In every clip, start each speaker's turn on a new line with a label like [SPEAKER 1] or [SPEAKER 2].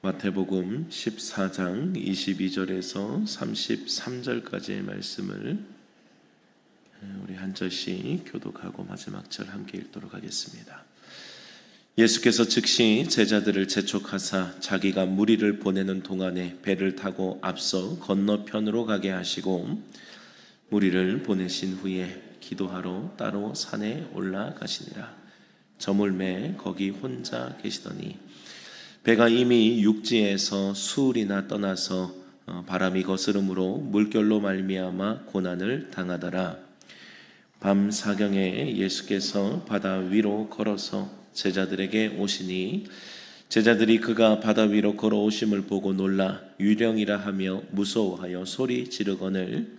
[SPEAKER 1] 마태복음 14장 22절에서 33절까지의 말씀을 우리 한 절씩 교독하고 마지막 절 함께 읽도록 하겠습니다. 예수께서 즉시 제자들을 재촉하사 자기가 무리를 보내는 동안에 배를 타고 앞서 건너편으로 가게 하시고 무리를 보내신 후에 기도하러 따로 산에 올라가시니라. 저물매 거기 혼자 계시더니 배가 이미 육지에서 수울이나 떠나서 바람이 거스름으로 물결로 말미암아 고난을 당하더라. 밤 사경에 예수께서 바다 위로 걸어서 제자들에게 오시니 제자들이 그가 바다 위로 걸어오심을 보고 놀라 유령이라 하며 무서워하여 소리 지르거늘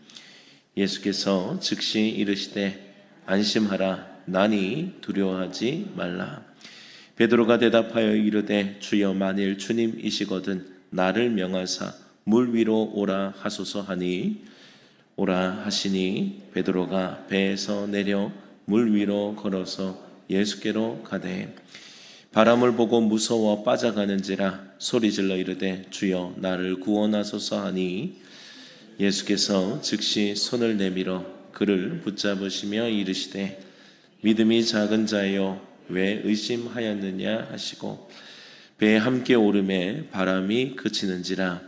[SPEAKER 1] 예수께서 즉시 이르시되 안심하라 나니 두려워하지 말라. 베드로가 대답하여 이르되 주여 만일 주님이시거든 나를 명하사 물 위로 오라 하소서 하니 오라 하시니 베드로가 배에서 내려 물 위로 걸어서 예수께로 가되 바람을 보고 무서워 빠져가는지라 소리질러 이르되 주여 나를 구원하소서 하니 예수께서 즉시 손을 내밀어 그를 붙잡으시며 이르시되 믿음이 작은 자여 왜 의심하였느냐 하시고 배에 함께 오르매 바람이 그치는지라.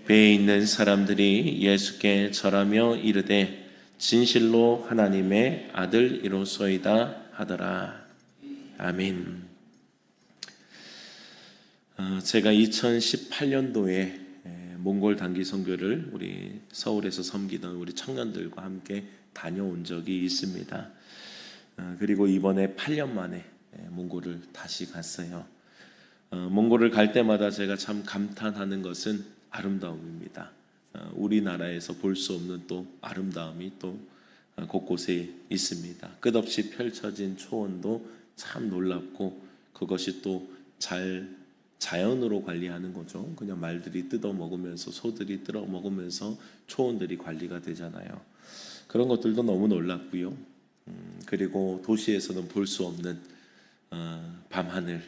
[SPEAKER 1] 배에 있는 사람들이 예수께 절하며 이르되 진실로 하나님의 아들이로소이다 하더라. 아멘. 제가 2018년도에 몽골 단기 선교를 우리 서울에서 섬기던 우리 청년들과 함께 다녀온 적이 있습니다. 그리고 이번에 8년 만에 몽골을 다시 갔어요. 몽골을 갈 때마다 제가 참 감탄하는 것은 아름다움입니다. 우리나라에서 볼 수 없는 또 아름다움이 또 곳곳에 있습니다. 끝없이 펼쳐진 초원도 참 놀랍고 그것이 또 잘 자연으로 관리하는 거죠. 그냥 말들이 뜯어 먹으면서 소들이 뜯어 먹으면서 초원들이 관리가 되잖아요. 그런 것들도 너무 놀랍고요. 그리고 도시에서는 볼 수 없는 밤하늘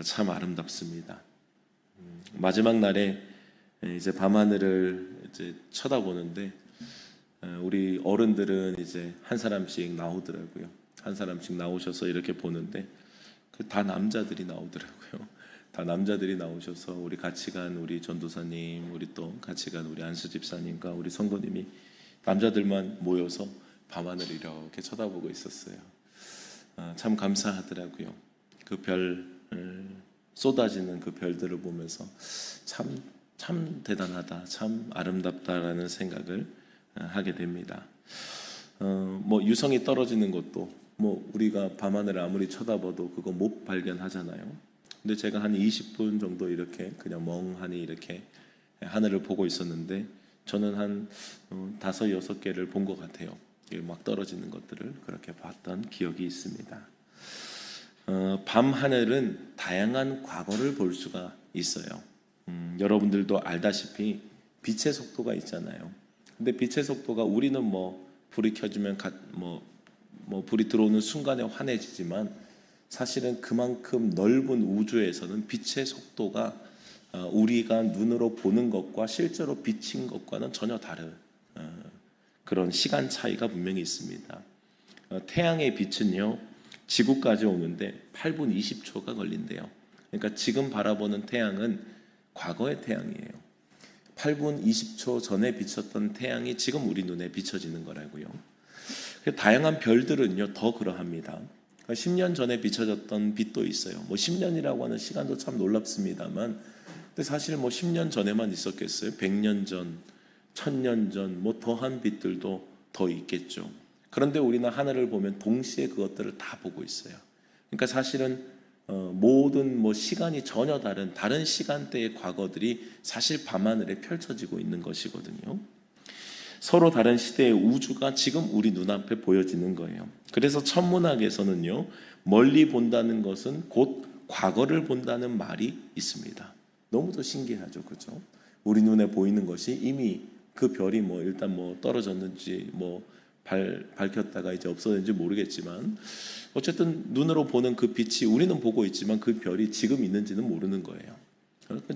[SPEAKER 1] 참 아름답습니다. 마지막 날에 이제 밤하늘을 이제 쳐다보는데 우리 어른들은 이제 한 사람씩 나오더라고요. 한 사람씩 나오셔서 이렇게 보는데 다 남자들이 나오더라고요. 다 남자들이 나오셔서 우리 같이 간 우리 전도사님, 우리 또 같이 간 우리 안수 집사님과 우리 성도님이 남자들만 모여서 밤하늘을 이렇게 쳐다보고 있었어요. 참 감사하더라고요. 그 별 쏟아지는 그 별들을 보면서 참 대단하다, 참 아름답다라는 생각을 하게 됩니다. 뭐 유성이 떨어지는 것도 뭐 우리가 밤하늘을 아무리 쳐다봐도 그거 못 발견하잖아요. 근데 제가 한 20분 정도 이렇게 그냥 멍하니 이렇게 하늘을 보고 있었는데 저는 한 5, 6개를 본 것 같아요. 막 떨어지는 것들을 그렇게 봤던 기억이 있습니다. 밤 하늘은 다양한 과거를 볼 수가 있어요. 여러분들도 알다시피 빛의 속도가 있잖아요. 근데 빛의 속도가 우리는 뭐 불이 켜지면 뭐 불이 들어오는 순간에 환해지지만 사실은 그만큼 넓은 우주에서는 빛의 속도가 우리가 눈으로 보는 것과 실제로 비친 것과는 전혀 다른 그런 시간 차이가 분명히 있습니다. 태양의 빛은요 지구까지 오는데 8분 20초가 걸린대요. 그러니까 지금 바라보는 태양은 과거의 태양이에요. 8분 20초 전에 비쳤던 태양이 지금 우리 눈에 비춰지는 거라고요. 다양한 별들은요 더 그러합니다. 10년 전에 비춰졌던 빛도 있어요. 뭐 10년이라고 하는 시간도 참 놀랍습니다만 근데 사실 뭐 10년 전에만 있었겠어요? 100년 전, 1000년 전, 뭐 더한 빛들도 더 있겠죠. 그런데 우리는 하늘을 보면 동시에 그것들을 다 보고 있어요. 그러니까 사실은 모든 뭐 시간이 전혀 다른 시간대의 과거들이 사실 밤하늘에 펼쳐지고 있는 것이거든요. 서로 다른 시대의 우주가 지금 우리 눈앞에 보여지는 거예요. 그래서 천문학에서는요 멀리 본다는 것은 곧 과거를 본다는 말이 있습니다. 너무도 신기하죠, 그죠? 우리 눈에 보이는 것이 이미 그 별이 뭐 일단 뭐 떨어졌는지 뭐 밝혔다가 이제 없어졌는지 모르겠지만 어쨌든 눈으로 보는 그 빛이 우리는 보고 있지만 그 별이 지금 있는지는 모르는 거예요.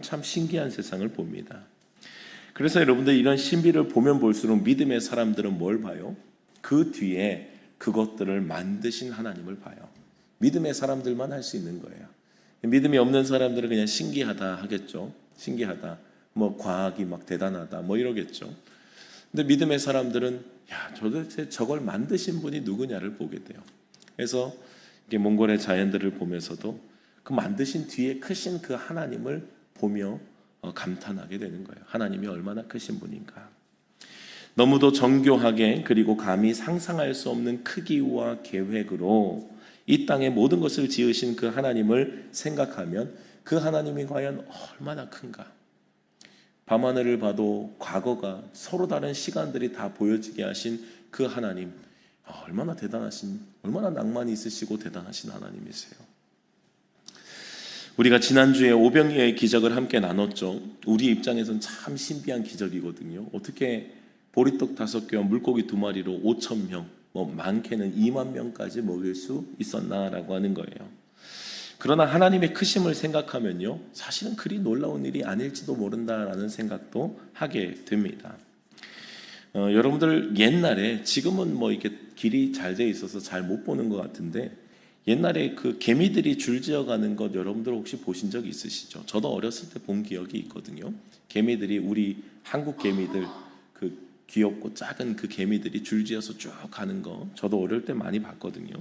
[SPEAKER 1] 참 신기한 세상을 봅니다. 그래서 여러분들 이런 신비를 보면 볼수록 믿음의 사람들은 뭘 봐요? 그 뒤에 그것들을 만드신 하나님을 봐요. 믿음의 사람들만 할 수 있는 거예요. 믿음이 없는 사람들은 그냥 신기하다 하겠죠. 신기하다. 뭐 과학이 막 대단하다 뭐 이러겠죠. 근데 믿음의 사람들은 야, 도대체 저걸 만드신 분이 누구냐를 보게 돼요. 그래서 이게 몽골의 자연들을 보면서도 그 만드신 뒤에 크신 그 하나님을 보며 감탄하게 되는 거예요. 하나님이 얼마나 크신 분인가. 너무도 정교하게 그리고 감히 상상할 수 없는 크기와 계획으로 이 땅의 모든 것을 지으신 그 하나님을 생각하면 그 하나님이 과연 얼마나 큰가. 밤하늘을 봐도 과거가 서로 다른 시간들이 다 보여지게 하신 그 하나님, 얼마나 대단하신, 얼마나 낭만이 있으시고 대단하신 하나님이세요. 우리가 지난주에 오병이어의 기적을 함께 나눴죠. 우리 입장에서는 참 신비한 기적이거든요. 어떻게 보리떡 5개와 물고기 2마리로 5,000명, 많게는 2만 명까지 먹일 수 있었나라고 하는 거예요. 그러나 하나님의 크심을 생각하면요, 사실은 그리 놀라운 일이 아닐지도 모른다라는 생각도 하게 됩니다. 여러분들 옛날에, 지금은 뭐 이렇게 길이 잘 돼 있어서 잘 못 보는 것 같은데, 옛날에 그 개미들이 줄지어가는 것 여러분들 혹시 보신 적 있으시죠? 저도 어렸을 때 본 기억이 있거든요. 개미들이, 우리 한국 개미들, 그 귀엽고 작은 그 개미들이 줄지어서 쭉 가는 거 저도 어릴 때 많이 봤거든요.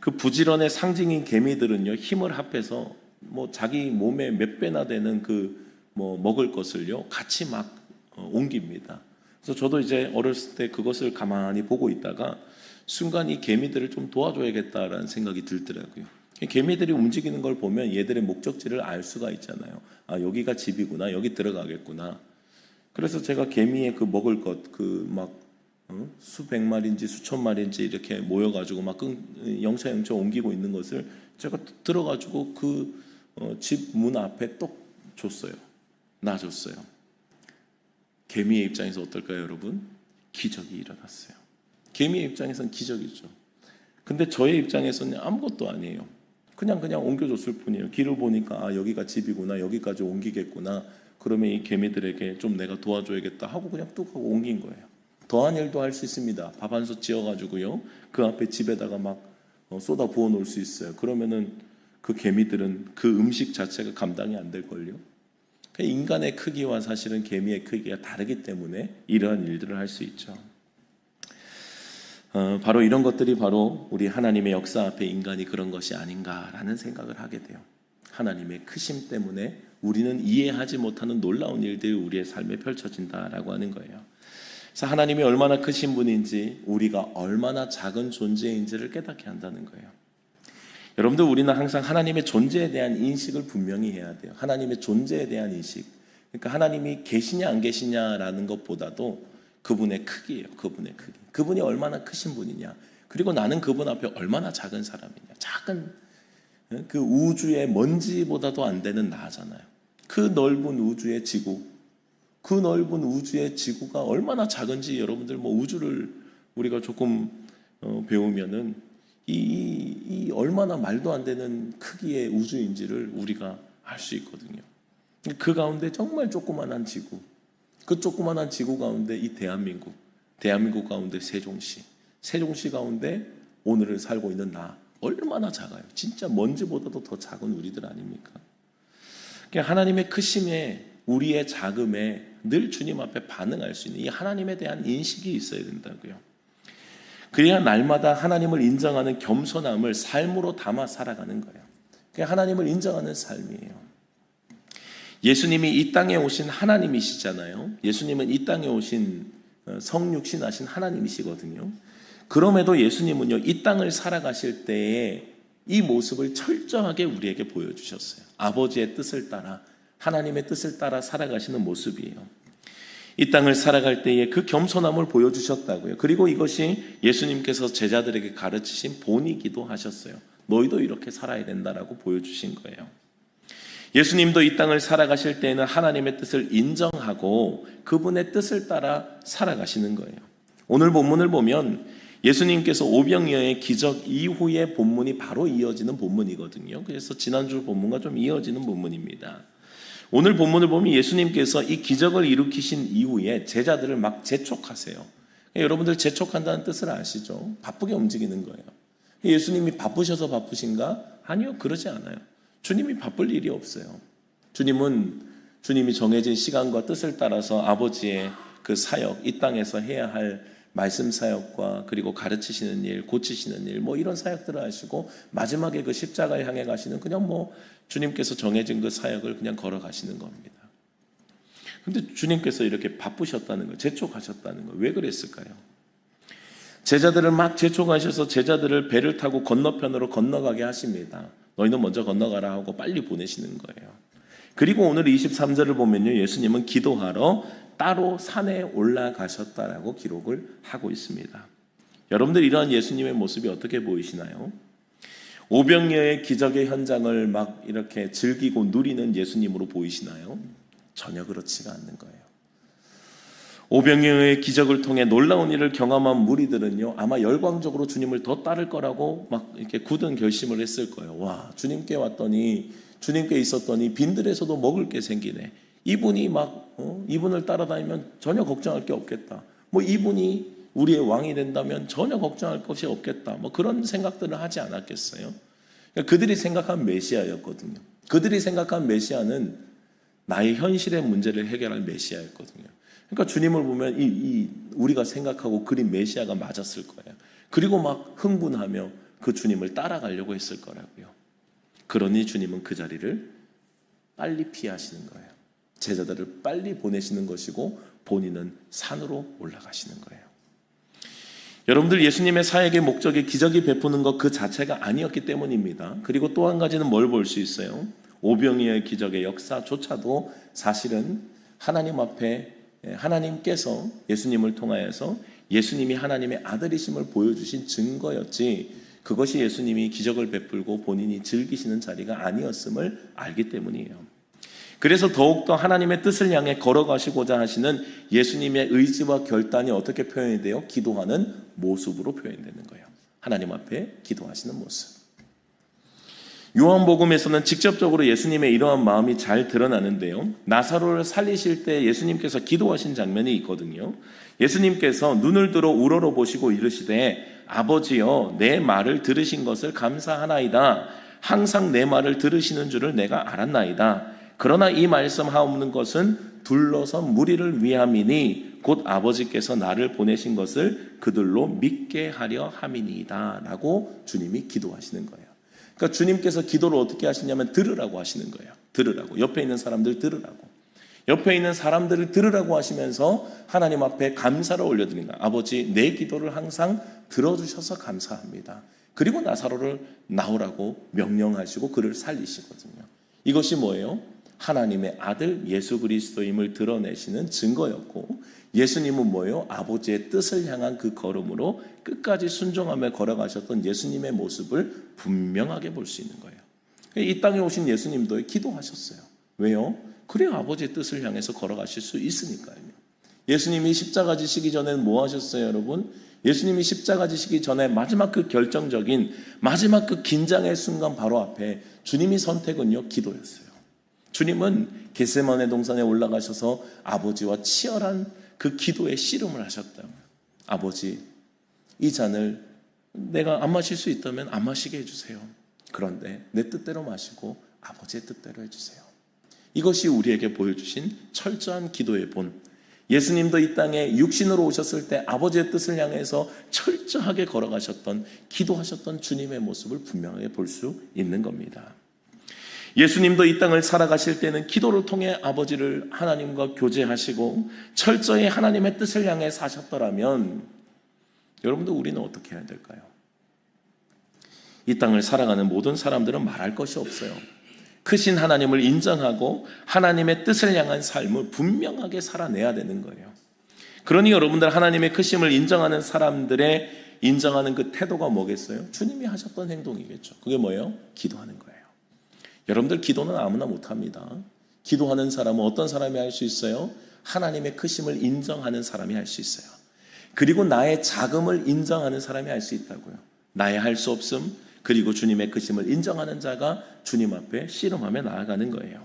[SPEAKER 1] 그 부지런의 상징인 개미들은요, 힘을 합해서 뭐 자기 몸에 몇 배나 되는 그 뭐 먹을 것을요 같이 막 옮깁니다. 그래서 저도 이제 어렸을 때 그것을 가만히 보고 있다가 순간 이 개미들을 좀 도와줘야겠다라는 생각이 들더라고요. 개미들이 움직이는 걸 보면 얘들의 목적지를 알 수가 있잖아요. 아, 여기가 집이구나, 여기 들어가겠구나. 그래서 제가 개미의 그 먹을 것, 그 막 수백 마리인지 수천 마리인지 이렇게 모여가지고 막 영차영차 옮기고 있는 것을 제가 들어가지고 그 집 문 앞에 똑 줬어요. 놔줬어요. 개미의 입장에서 어떨까요, 여러분? 기적이 일어났어요. 개미의 입장에서는 기적이죠. 근데 저의 입장에서는 아무것도 아니에요. 그냥 옮겨줬을 뿐이에요. 길을 보니까 아, 여기가 집이구나, 여기까지 옮기겠구나. 그러면 이 개미들에게 좀 내가 도와줘야겠다 하고 그냥 뚝 하고 옮긴 거예요. 더한 일도 할 수 있습니다. 밥 한 솥 지어가지고요, 그 앞에 집에다가 막 쏟아 부어 놓을 수 있어요. 그러면은 그 개미들은 그 음식 자체가 감당이 안 될걸요. 인간의 크기와 사실은 개미의 크기가 다르기 때문에 이러한 일들을 할 수 있죠. 바로 이런 것들이 바로 우리 하나님의 역사 앞에 인간이 그런 것이 아닌가라는 생각을 하게 돼요. 하나님의 크심 때문에 우리는 이해하지 못하는 놀라운 일들이 우리의 삶에 펼쳐진다라고 하는 거예요. 그래서 하나님이 얼마나 크신 분인지, 우리가 얼마나 작은 존재인지를 깨닫게 한다는 거예요. 여러분들, 우리는 항상 하나님의 존재에 대한 인식을 분명히 해야 돼요. 하나님의 존재에 대한 인식. 그러니까 하나님이 계시냐 안 계시냐라는 것보다도 그분의 크기예요. 그분의 크기. 그분이 얼마나 크신 분이냐. 그리고 나는 그분 앞에 얼마나 작은 사람이냐. 작은 그 우주의 먼지보다도 안 되는 나잖아요. 그 넓은 우주의 지구, 그 넓은 우주의 지구가 얼마나 작은지 여러분들 뭐 우주를 우리가 조금 배우면은 이 얼마나 말도 안 되는 크기의 우주인지를 우리가 알 수 있거든요. 그 가운데 정말 조그만한 지구, 그 조그만한 지구 가운데 이 대한민국 가운데 세종시 가운데 오늘을 살고 있는 나, 얼마나 작아요. 진짜 먼지보다도 더 작은 우리들 아닙니까? 하나님의 크심에, 우리의 작음에 늘 주님 앞에 반응할 수 있는 이 하나님에 대한 인식이 있어야 된다고요. 그래야 날마다 하나님을 인정하는 겸손함을 삶으로 담아 살아가는 거예요. 그게 하나님을 인정하는 삶이에요. 예수님이 이 땅에 오신 하나님이시잖아요. 예수님은 이 땅에 오신 성육신하신 하나님이시거든요. 그럼에도 예수님은요, 이 땅을 살아가실 때에 이 모습을 철저하게 우리에게 보여주셨어요. 아버지의 뜻을 따라, 하나님의 뜻을 따라 살아가시는 모습이에요. 이 땅을 살아갈 때에 그 겸손함을 보여주셨다고요. 그리고 이것이 예수님께서 제자들에게 가르치신 본이기도 하셨어요. 너희도 이렇게 살아야 된다라고 보여주신 거예요. 예수님도 이 땅을 살아가실 때에는 하나님의 뜻을 인정하고 그분의 뜻을 따라 살아가시는 거예요. 오늘 본문을 보면 예수님께서 오병이어의 기적 이후의 본문이 바로 이어지는 본문이거든요. 그래서 지난주 본문과 좀 이어지는 본문입니다. 오늘 본문을 보면 예수님께서 이 기적을 일으키신 이후에 제자들을 막 재촉하세요. 여러분들 재촉한다는 뜻을 아시죠? 바쁘게 움직이는 거예요. 예수님이 바쁘셔서 바쁘신가? 아니요, 그러지 않아요. 주님이 바쁠 일이 없어요. 주님이 정해진 시간과 뜻을 따라서 아버지의 그 사역, 이 땅에서 해야 할 말씀 사역과 그리고 가르치시는 일, 고치시는 일, 이런 사역들을 하시고 마지막에 그 십자가를 향해 가시는 그냥 주님께서 정해진 그 사역을 그냥 걸어가시는 겁니다. 그런데 주님께서 이렇게 바쁘셨다는 거, 재촉하셨다는 거, 왜 그랬을까요? 제자들을 막 재촉하셔서 제자들을 배를 타고 건너편으로 건너가게 하십니다. 너희는 먼저 건너가라 하고 빨리 보내시는 거예요. 그리고 오늘 23절을 보면요, 예수님은 기도하러 따로 산에 올라가셨다라고 기록을 하고 있습니다. 여러분들 이러한 예수님의 모습이 어떻게 보이시나요? 오병이어의 기적의 현장을 막 이렇게 즐기고 누리는 예수님으로 보이시나요? 전혀 그렇지가 않는 거예요. 오병이어의 기적을 통해 놀라운 일을 경험한 무리들은요, 아마 열광적으로 주님을 더 따를 거라고 막 이렇게 굳은 결심을 했을 거예요. 와, 주님께 있었더니 빈들에서도 먹을 게 생기네. 이분이 이분을 따라다니면 전혀 걱정할 게 없겠다. 이분이 우리의 왕이 된다면 전혀 걱정할 것이 없겠다. 그런 생각들을 하지 않았겠어요? 그들이 생각한 메시아였거든요. 그들이 생각한 메시아는 나의 현실의 문제를 해결할 메시아였거든요. 그러니까 주님을 보면 우리가 생각하고 그린 메시아가 맞았을 거예요. 그리고 막 흥분하며 그 주님을 따라가려고 했을 거라고요. 그러니 주님은 그 자리를 빨리 피하시는 거예요. 제자들을 빨리 보내시는 것이고 본인은 산으로 올라가시는 거예요. 여러분들, 예수님의 사역의 목적이 기적이 베푸는 것 그 자체가 아니었기 때문입니다. 그리고 또 한 가지는 뭘 볼 수 있어요? 오병이어의 기적의 역사조차도 사실은 하나님 앞에 하나님께서 예수님을 통하여서 예수님이 하나님의 아들이심을 보여주신 증거였지, 그것이 예수님이 기적을 베풀고 본인이 즐기시는 자리가 아니었음을 알기 때문이에요. 그래서 더욱더 하나님의 뜻을 향해 걸어가시고자 하시는 예수님의 의지와 결단이 어떻게 표현이 돼요? 기도하는 모습으로 표현되는 거예요. 하나님 앞에 기도하시는 모습. 요한복음에서는 직접적으로 예수님의 이러한 마음이 잘 드러나는데요. 나사로를 살리실 때 예수님께서 기도하신 장면이 있거든요. 예수님께서 눈을 들어 우러러 보시고 이르시되 아버지여, 내 말을 들으신 것을 감사하나이다. 항상 내 말을 들으시는 줄을 내가 알았나이다. 그러나 이 말씀하옵는 것은 둘러선 무리를 위함이니 곧 아버지께서 나를 보내신 것을 그들로 믿게 하려 함이니이다 라고 주님이 기도하시는 거예요. 그러니까 주님께서 기도를 어떻게 하시냐면 들으라고 하시는 거예요. 들으라고. 옆에 있는 사람들 들으라고. 옆에 있는 사람들을 들으라고 하시면서 하나님 앞에 감사를 올려드린다. 아버지, 내 기도를 항상 들어주셔서 감사합니다. 그리고 나사로를 나오라고 명령하시고 그를 살리시거든요. 이것이 뭐예요? 하나님의 아들 예수 그리스도임을 드러내시는 증거였고, 예수님은 뭐예요? 아버지의 뜻을 향한 그 걸음으로 끝까지 순종하며 걸어가셨던 예수님의 모습을 분명하게 볼 수 있는 거예요. 이 땅에 오신 예수님도 기도하셨어요. 왜요? 그래야 아버지의 뜻을 향해서 걸어가실 수 있으니까요. 예수님이 십자가 지시기 전에는 뭐 하셨어요, 여러분? 예수님이 십자가 지시기 전에 마지막 그 결정적인 마지막 그 긴장의 순간 바로 앞에 주님이 선택은요, 기도였어요. 주님은 겟세마네 동산에 올라가셔서 아버지와 치열한 그 기도의 씨름을 하셨다. 아버지, 이 잔을 내가 안 마실 수 있다면 안 마시게 해주세요. 그런데 내 뜻대로 마시고 아버지의 뜻대로 해주세요. 이것이 우리에게 보여주신 철저한 기도의 본. 예수님도 이 땅에 육신으로 오셨을 때 아버지의 뜻을 향해서 철저하게 걸어가셨던, 기도하셨던 주님의 모습을 분명하게 볼 수 있는 겁니다. 예수님도 이 땅을 살아가실 때는 기도를 통해 아버지를 하나님과 교제하시고 철저히 하나님의 뜻을 향해 사셨더라면 여러분도 우리는 어떻게 해야 될까요? 이 땅을 살아가는 모든 사람들은 말할 것이 없어요. 크신 하나님을 인정하고 하나님의 뜻을 향한 삶을 분명하게 살아내야 되는 거예요. 그러니 여러분들, 하나님의 크심을 인정하는 사람들의 인정하는 그 태도가 뭐겠어요? 주님이 하셨던 행동이겠죠. 그게 뭐예요? 기도하는 거예요. 여러분들, 기도는 아무나 못합니다. 기도하는 사람은 어떤 사람이 할 수 있어요? 하나님의 크심을 인정하는 사람이 할 수 있어요. 그리고 나의 자금을 인정하는 사람이 할 수 있다고요. 나의 할 수 없음, 그리고 주님의 크심을 인정하는 자가 주님 앞에 씨름하며 나아가는 거예요.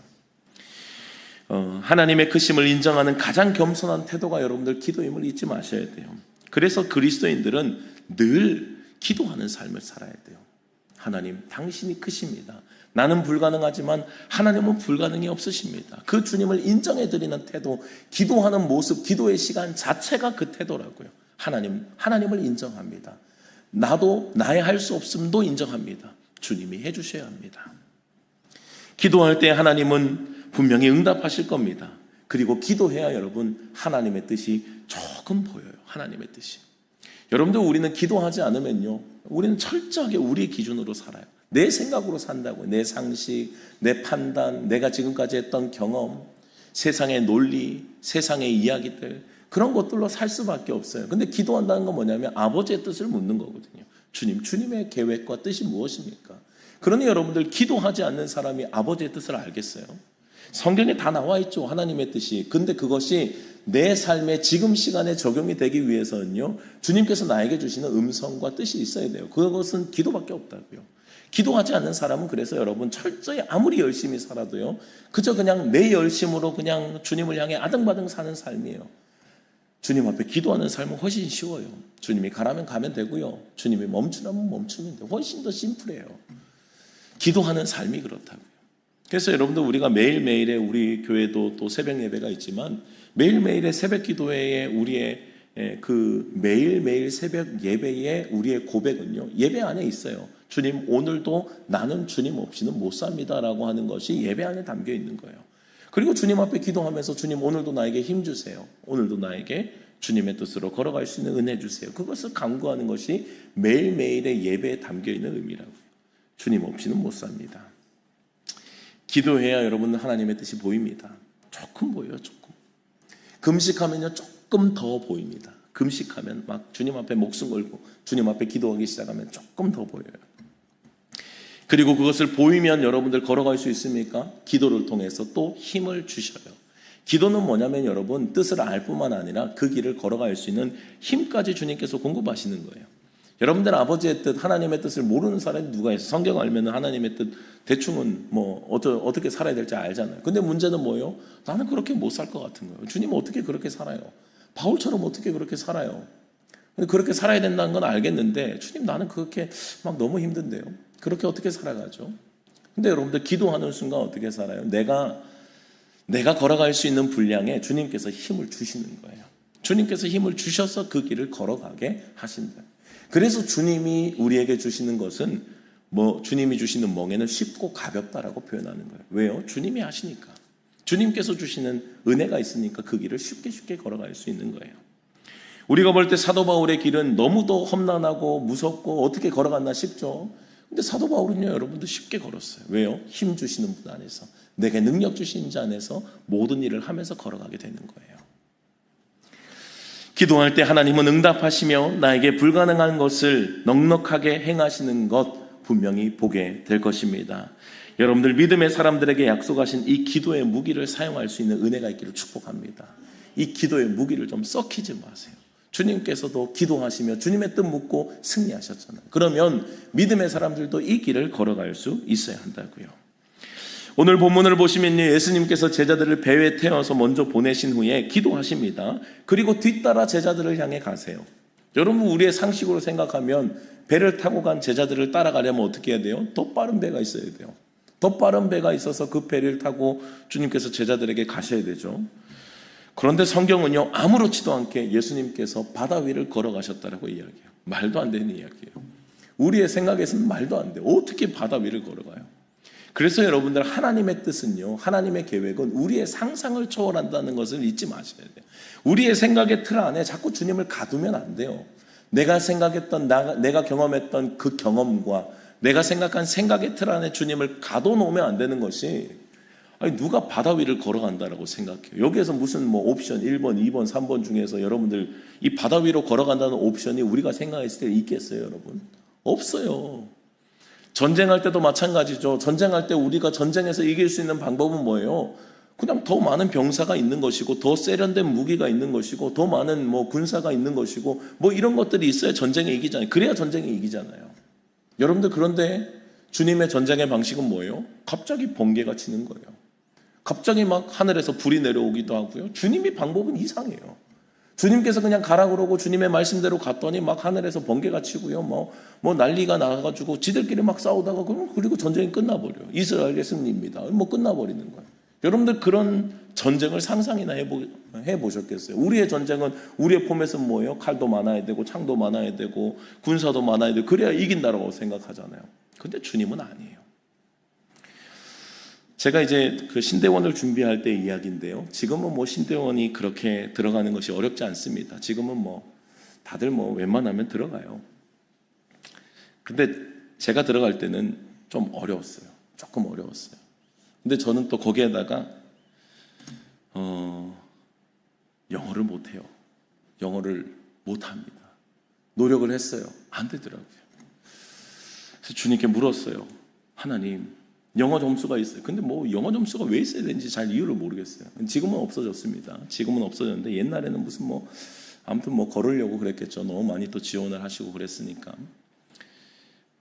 [SPEAKER 1] 하나님의 크심을 인정하는 가장 겸손한 태도가 여러분들 기도임을 잊지 마셔야 돼요. 그래서 그리스도인들은 늘 기도하는 삶을 살아야 돼요. 하나님, 당신이 크십니다. 나는 불가능하지만 하나님은 불가능이 없으십니다. 그 주님을 인정해드리는 태도, 기도하는 모습, 기도의 시간 자체가 그 태도라고요. 하나님을 인정합니다. 나도 나의 할 수 없음도 인정합니다. 주님이 해주셔야 합니다. 기도할 때 하나님은 분명히 응답하실 겁니다. 그리고 기도해야 여러분 하나님의 뜻이 조금 보여요. 하나님의 뜻이. 여러분들, 우리는 기도하지 않으면요, 우리는 철저하게 우리의 기준으로 살아요. 내 생각으로 산다고요. 내 상식, 내 판단, 내가 지금까지 했던 경험, 세상의 논리, 세상의 이야기들, 그런 것들로 살 수밖에 없어요. 근데 기도한다는 건 뭐냐면 아버지의 뜻을 묻는 거거든요. 주님의 계획과 뜻이 무엇입니까? 그러니 여러분들, 기도하지 않는 사람이 아버지의 뜻을 알겠어요? 성경에 다 나와 있죠, 하나님의 뜻이. 근데 그것이 내 삶의 지금 시간에 적용이 되기 위해서는요, 주님께서 나에게 주시는 음성과 뜻이 있어야 돼요. 그것은 기도밖에 없다고요. 기도하지 않는 사람은 그래서 여러분 철저히 아무리 열심히 살아도요, 그저 그냥 내 열심으로 그냥 주님을 향해 아등바등 사는 삶이에요. 주님 앞에 기도하는 삶은 훨씬 쉬워요. 주님이 가라면 가면 되고요, 주님이 멈추라면 멈추면 돼요. 훨씬 더 심플해요. 기도하는 삶이 그렇다고요. 그래서 여러분들, 우리가 매일매일의 우리 교회도 또 새벽 예배가 있지만 매일매일의 새벽 기도회에 우리의 그 매일매일 새벽 예배의 우리의 고백은요, 예배 안에 있어요. 주님, 오늘도 나는 주님 없이는 못 삽니다 라고 하는 것이 예배 안에 담겨 있는 거예요. 그리고 주님 앞에 기도하면서 주님, 오늘도 나에게 힘 주세요. 오늘도 나에게 주님의 뜻으로 걸어갈 수 있는 은혜 주세요. 그것을 강구하는 것이 매일매일의 예배에 담겨 있는 의미라고요. 주님 없이는 못 삽니다. 기도해야 여러분 하나님의 뜻이 보입니다. 조금 보여요, 조금. 금식하면요, 조금 더 보입니다. 금식하면 막 주님 앞에 목숨 걸고 주님 앞에 기도하기 시작하면 조금 더 보여요. 그리고 그것을 보이면 여러분들 걸어갈 수 있습니까? 기도를 통해서 또 힘을 주셔요. 기도는 뭐냐면 여러분, 뜻을 알 뿐만 아니라 그 길을 걸어갈 수 있는 힘까지 주님께서 공급하시는 거예요. 여러분들, 아버지의 뜻, 하나님의 뜻을 모르는 사람이 누가 있어요? 성경 알면 하나님의 뜻 대충은 뭐 어떻게 살아야 될지 알잖아요. 근데 문제는 뭐예요? 나는 그렇게 못 살 것 같은 거예요. 주님은 어떻게 그렇게 살아요? 바울처럼 어떻게 그렇게 살아요? 근데 그렇게 살아야 된다는 건 알겠는데, 주님, 나는 그렇게 막 너무 힘든데요. 그렇게 어떻게 살아가죠? 근데 여러분들, 기도하는 순간 어떻게 살아요? 내가 걸어갈 수 있는 분량에 주님께서 힘을 주시는 거예요. 주님께서 힘을 주셔서 그 길을 걸어가게 하신다. 그래서 주님이 우리에게 주시는 것은 주님이 주시는 멍에는 쉽고 가볍다라고 표현하는 거예요. 왜요? 주님이 하시니까. 주님께서 주시는 은혜가 있으니까 그 길을 쉽게 걸어갈 수 있는 거예요. 우리가 볼 때 사도 바울의 길은 너무도 험난하고 무섭고 어떻게 걸어갔나 싶죠. 근데 사도 바울은요, 여러분도 쉽게 걸었어요. 왜요? 힘 주시는 분 안에서, 내게 능력 주신 자 안에서 모든 일을 하면서 걸어가게 되는 거예요. 기도할 때 하나님은 응답하시며 나에게 불가능한 것을 넉넉하게 행하시는 것 분명히 보게 될 것입니다. 여러분들, 믿음의 사람들에게 약속하신 이 기도의 무기를 사용할 수 있는 은혜가 있기를 축복합니다. 이 기도의 무기를 좀 썩히지 마세요. 주님께서도 기도하시며 주님의 뜻 묻고 승리하셨잖아요. 그러면 믿음의 사람들도 이 길을 걸어갈 수 있어야 한다고요. 오늘 본문을 보시면요, 예수님께서 제자들을 배에 태워서 먼저 보내신 후에 기도하십니다. 그리고 뒤따라 제자들을 향해 가세요. 여러분, 우리의 상식으로 생각하면 배를 타고 간 제자들을 따라가려면 어떻게 해야 돼요? 더 빠른 배가 있어야 돼요. 더 빠른 배가 있어서 그 배를 타고 주님께서 제자들에게 가셔야 되죠. 그런데 성경은요, 아무렇지도 않게 예수님께서 바다 위를 걸어가셨다라고 이야기해요. 말도 안 되는 이야기예요. 우리의 생각에서는 말도 안 돼요. 어떻게 바다 위를 걸어가요? 그래서 여러분들, 하나님의 뜻은요, 하나님의 계획은 우리의 상상을 초월한다는 것을 잊지 마셔야 돼요. 우리의 생각의 틀 안에 자꾸 주님을 가두면 안 돼요. 내가 생각했던, 내가 경험했던 그 경험과 내가 생각한 생각의 틀 안에 주님을 가둬놓으면 안 되는 것이, 누가 바다 위를 걸어간다라고 생각해요. 여기에서 무슨 옵션 1번, 2번, 3번 중에서 여러분들 이 바다 위로 걸어간다는 옵션이 우리가 생각했을 때 있겠어요, 여러분? 없어요. 전쟁할 때도 마찬가지죠. 전쟁할 때 우리가 전쟁에서 이길 수 있는 방법은 뭐예요? 그냥 더 많은 병사가 있는 것이고, 더 세련된 무기가 있는 것이고, 더 많은 군사가 있는 것이고, 이런 것들이 있어야 전쟁에 이기잖아요. 그래야 전쟁에 이기잖아요. 여러분들, 그런데 주님의 전쟁의 방식은 뭐예요? 갑자기 번개가 치는 거예요. 갑자기 막 하늘에서 불이 내려오기도 하고요. 주님이 방법은 이상해요. 주님께서 그냥 가라 그러고 주님의 말씀대로 갔더니 막 하늘에서 번개가 치고요. 난리가 나가지고 지들끼리 막 싸우다가 그리고 전쟁이 끝나버려요. 이스라엘의 승리입니다. 끝나버리는 거예요. 여러분들, 그런 전쟁을 상상이나 해보셨겠어요? 우리의 전쟁은, 우리의 포맷은 뭐예요? 칼도 많아야 되고 창도 많아야 되고 군사도 많아야 되고 그래야 이긴다라고 생각하잖아요. 근데 주님은 아니에요. 제가 이제 그 신대원을 준비할 때 이야기인데요. 지금은 신대원이 그렇게 들어가는 것이 어렵지 않습니다. 지금은 다들 웬만하면 들어가요. 근데 제가 들어갈 때는 좀 어려웠어요. 조금 어려웠어요. 근데 저는 또 거기에다가 영어를 못해요. 영어를 못합니다. 노력을 했어요. 안 되더라고요. 그래서 주님께 물었어요. 하나님, 영어 점수가 있어요. 근데 영어 점수가 왜 있어야 되는지 잘 이유를 모르겠어요. 지금은 없어졌습니다. 지금은 없어졌는데 옛날에는 무슨 아무튼 걸으려고 그랬겠죠. 너무 많이 또 지원을 하시고 그랬으니까.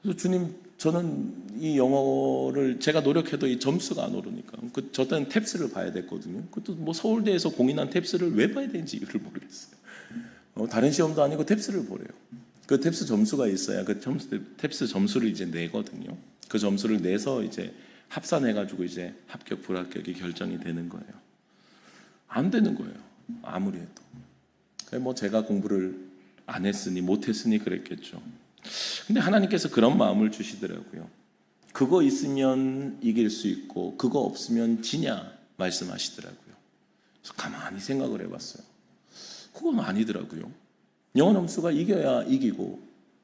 [SPEAKER 1] 그래서 주님, 저는 이 영어를 제가 노력해도 이 점수가 안 오르니까. 저 때는 탭스를 봐야 됐거든요. 그것도 서울대에서 공인한 탭스를 왜 봐야 되는지 이유를 모르겠어요. 다른 시험도 아니고 탭스를 보래요. 그 탭스 점수가 있어야 그 탭스 점수를 이제 내거든요. 그 점수를 내서 이제 합산해가지고 이제 합격, 불합격이 결정이 되는 거예요. 안 되는 거예요. 아무리 해도. 제가 공부를 안 했으니, 못했으니 그랬겠죠. 근데 하나님께서 그런 마음을 주시더라고요. 그거 있으면 이길 수 있고 그거 없으면 지냐 말씀하시더라고요. 그래서 가만히 생각을 해봤어요. 그건 아니더라고요. 영어 점수가 이겨야 이기고